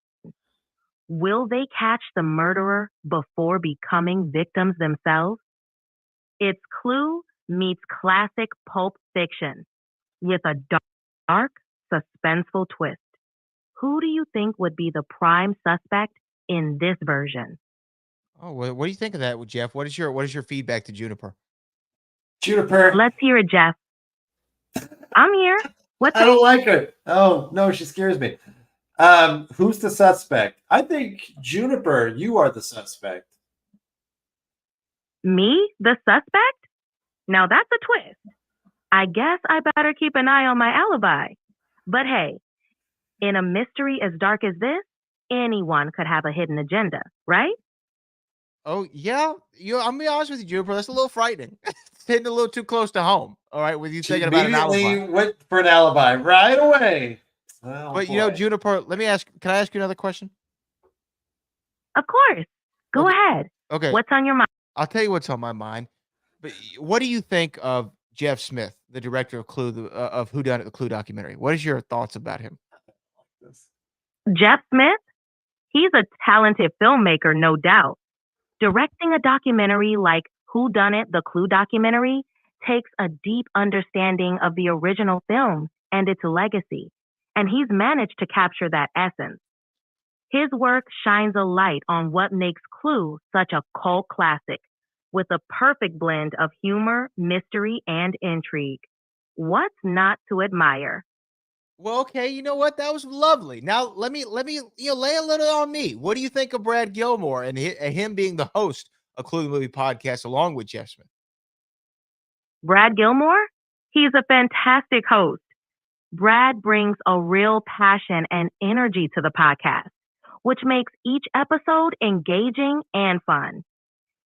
Will they catch the murderer before becoming victims themselves? It's Clue meets classic pulp fiction with a dark, suspenseful twist. Who do you think would be the prime suspect in this version? Oh, what do you think of that, Jeff? What is your feedback to Juniper? Juniper. Let's hear it, Jeff. I'm here. What's I don't like her. Oh, no, she scares me. Who's the suspect? I think, Juniper, you are the suspect. me, the suspect? Now that's a twist. I guess I better keep an eye on my alibi. But hey, in a mystery as dark as this, anyone could have a hidden agenda, right? Oh yeah, I'm gonna be honest with you, Juniper. That's a little frightening. It's hitting a little too close to home. All right, with you She thinking about an immediately alibi. went for an alibi right away. Oh, But boy. Juniper, can I ask you another question? Of course. Go Okay. ahead. Okay, What's on your mind? I'll tell you what's on my mind. But what do you think of Jeff Smith, the director of Clue, of Whodunit, the Clue documentary? What is your thoughts about him? Jeff Smith? He's a talented filmmaker, no doubt. Directing a documentary like Whodunit, the Clue documentary, takes a deep understanding of the original film and its legacy, and he's managed to capture that essence. His work shines a light on what makes Clue such a cult classic, with a perfect blend of humor, mystery, and intrigue. What's not to admire? Well, okay, you know what? That was lovely. Now let me lay a little on me. What do you think of Brad Gilmore and him being the host of Clue the Movie podcast along with Jeff Smith? Brad Gilmore? He's a fantastic host. Brad brings a real passion and energy to the podcast, which makes each episode engaging and fun.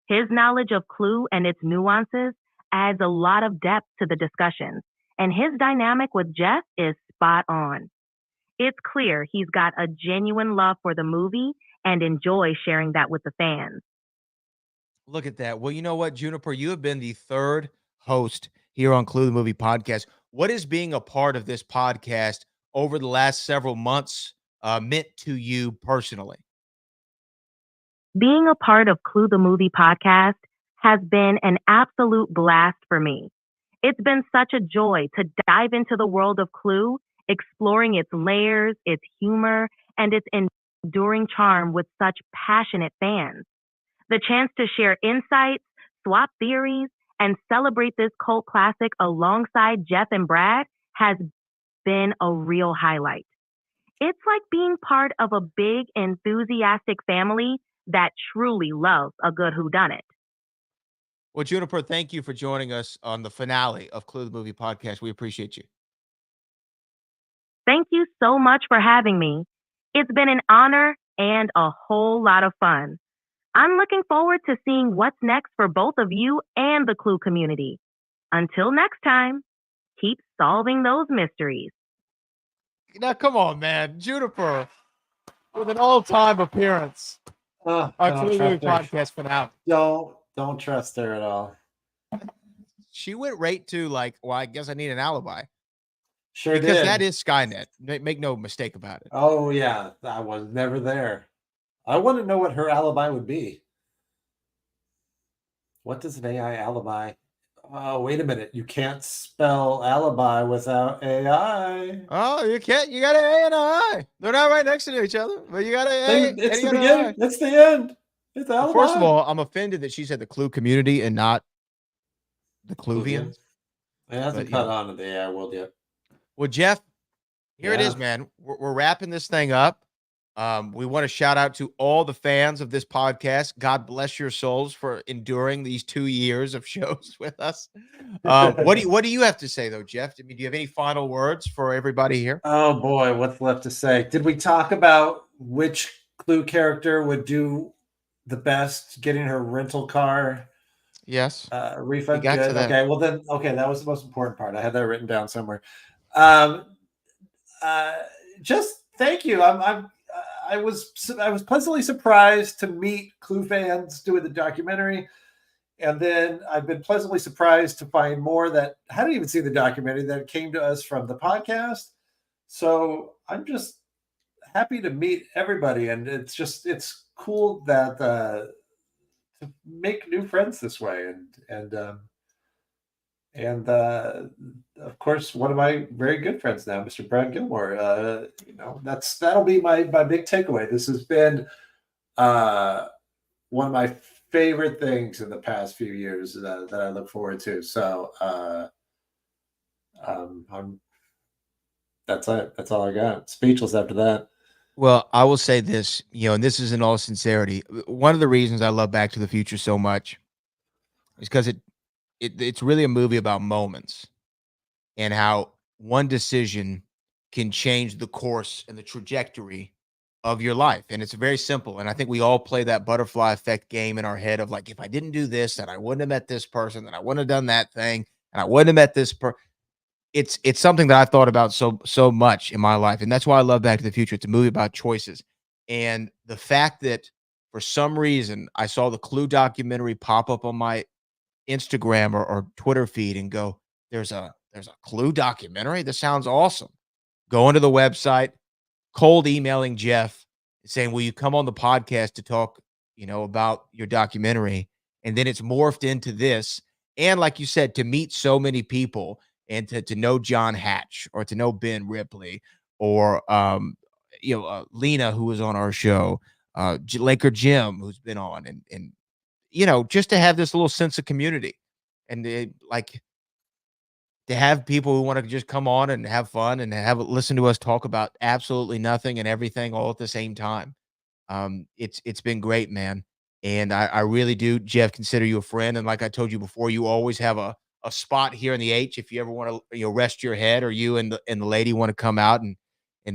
His knowledge of Clue and its nuances adds a lot of depth to the discussions, and his dynamic with Jeff is spot on. It's clear he's got a genuine love for the movie and enjoys sharing that with the fans. Look at that. Well, you know what, Juniper, you have been the third host here on Clue the Movie podcast. What is being a part of this podcast over the last several months meant to you personally? Being a part of Clue the Movie podcast has been an absolute blast for me. It's been such a joy to dive into the world of Clue, exploring its layers, its humor, and its enduring charm with such passionate fans. The chance to share insights, swap theories, and celebrate this cult classic alongside Jeff and Brad has been a real highlight. It's like being part of a big, enthusiastic family that truly loves a good whodunit. Well, Juniper, thank you for joining us on the finale of Clue the Movie podcast. We appreciate you. Thank you so much for having me. It's been an honor and a whole lot of fun. I'm looking forward to seeing what's next for both of you and the Clue community. Until next time, keep solving those mysteries. Now, come on, man. Juniper with an all-time appearance Oh, on Clue the Movie podcast finale. Don't trust her at all. She went right to well, I guess I need an alibi. Sure Because did. that is Skynet. Make no mistake about it. Oh, yeah. I was never there. I want to know what her alibi would be. What does an AI alibi? Oh, wait a minute. You can't spell alibi without AI. Oh, you can't. You got an A and an I. They're not right next to each other, but you got an A. Then it's and the you got an beginning. I. It's the end. It's alibi. First of all, I'm offended that she said the Clue community and not the Cluvians. It hasn't caught on to the AI world yet. Well, Jeff, here it is, man. We're wrapping this thing up. We want to shout out to all the fans of this podcast. God bless your souls for enduring these 2 years of shows with us. What do you have to say though, Jeff? I mean, do you have any final words for everybody here? Oh boy, what's left to say? Did we talk about which Clue character would do the best getting her rental car Yes, we refund. got to Good. that. Okay. Well, then, okay, that was the most important part. I had that written down somewhere. Um, uh, just thank you. I was pleasantly surprised to meet Clue fans doing the documentary, and then I've been pleasantly surprised to find more that hadn't even seen the documentary that came to us from the podcast. So I'm just happy to meet everybody, and it's cool that to make new friends this way, and of course one of my very good friends now, Mr. Brad Gilmore. That'll be my big takeaway. This has been uh, one of my favorite things in the past few years that I look forward to. So I'm that's it. That's all I got. Speechless after that. Well, I will say this, and this is in all sincerity. One of the reasons I love Back to the Future so much is because it's really a movie about moments and how one decision can change the course and the trajectory of your life. And it's very simple. And I think we all play that butterfly effect game in our head of like, if I didn't do this, then I wouldn't have met this person, then I wouldn't have done that thing, and I wouldn't have met this person. It's something that I've thought about so much in my life, and that's why I love Back to the Future. It's a movie about choices, and the fact that for some reason I saw the Clue documentary pop up on my Instagram or Twitter feed and go, there's a Clue documentary? This sounds awesome. Going to the website, cold emailing Jeff, saying, "Will you come on the podcast to talk, about your documentary?" And then it's morphed into this. And like you said, to meet so many people and to know John Hatch or to know Ben Ripley or Lena, who was on our show, Laker Jim, who's been on, and just to have this little sense of community and like to have people who want to just come on and have fun and listen to us talk about absolutely nothing and everything all at the same time. It's been great, man. And I really do, Jeff, consider you a friend. And like I told you before, you always have a spot here in the H if you ever want to, rest your head, or you and the lady want to come out and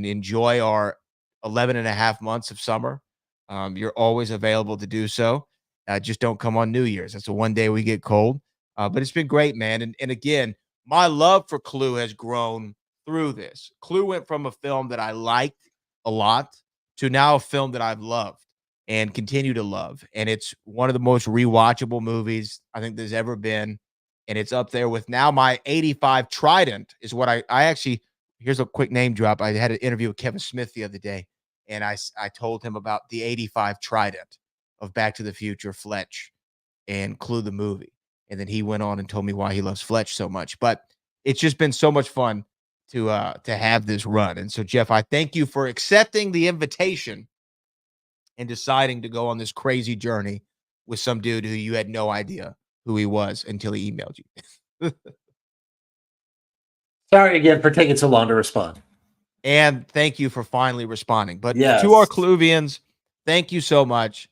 enjoy our 11 and a half months of summer. You're always available to do so. Just don't come on New Year's. That's the one day we get cold. But it's been great, man. And again, my love for Clue has grown through this. Clue went from a film that I liked a lot to now a film that I've loved and continue to love. And it's one of the most rewatchable movies I think there's ever been. And it's up there with now my 85 Trident is what I actually, here's a quick name drop. I had an interview with Kevin Smith the other day, and I told him about the 85 Trident of Back to the Future, Fletch, and Clue the movie. And then he went on and told me why he loves Fletch so much. But it's just been so much fun to have this run. And so, Jeff, I thank you for accepting the invitation and deciding to go on this crazy journey with some dude who you had no idea who he was until he emailed you. Sorry again for taking so long to respond. And thank you for finally responding. But to our Yes. Cluvians, thank you so much.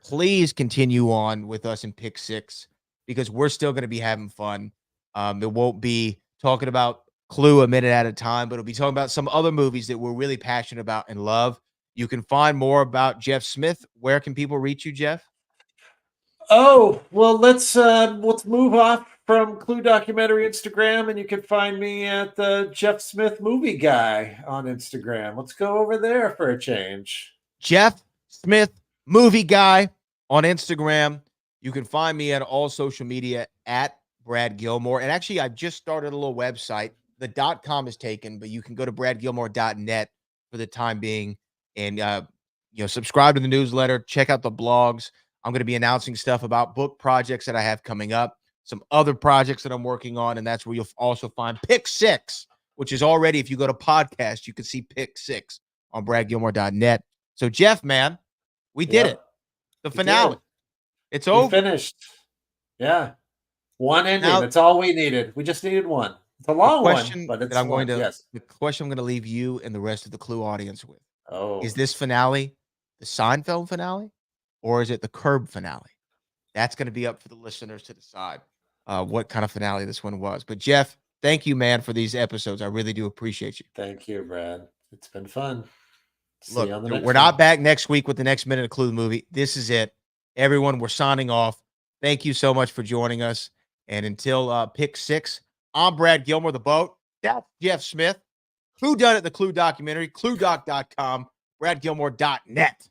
Please continue on with us in Pick Six because we're still going to be having fun. It won't be talking about Clue a minute at a time, but it'll be talking about some other movies that we're really passionate about and love. You can find more about Jeff Smith. Where can people reach you, Jeff? Oh, well, let's move off from Clue documentary Instagram, and you can find me at the Jeff Smith movie guy on Instagram. Let's go over there for a change. Jeff Smith, movie guy on Instagram. You can find me at all social media at Brad Gilmore. And actually, I've just started a little website. The .com is taken, but you can go to bradgilmore.net for the time being and subscribe to the newsletter, check out the blogs. I'm going to be announcing stuff about book projects that I have coming up, some other projects that I'm working on, and that's where you'll also find Pick Six, which is already, if you go to podcast, you can see Pick Six on bradgilmore.net. So, Jeff, man, we did it. The finale. It's We over. finished. Yeah. One ending. Now, That's all we needed. We just needed one. It's a long one, but it's one. Yes. The question I'm going to leave you and the rest of the Clue audience with Oh. is this finale the Seinfeld finale or is it the Curb finale? That's going to be up for the listeners to decide what kind of finale this one was. But, Jeff, thank you, man, for these episodes. I really do appreciate you. Thank you, Brad. It's been fun. See you on the Look, next we're not one. back next week with the next minute of Clue the movie. This is it. Everyone, we're signing off. Thank you so much for joining us. And until pick 6, I'm Brad Gilmore, the boat. That's Jeff Smith. Whodunit, the Clue documentary, cluedoc.com, bradgilmore.net.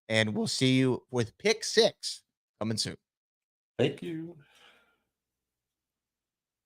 And we'll see you with pick 6 coming soon. Thank you.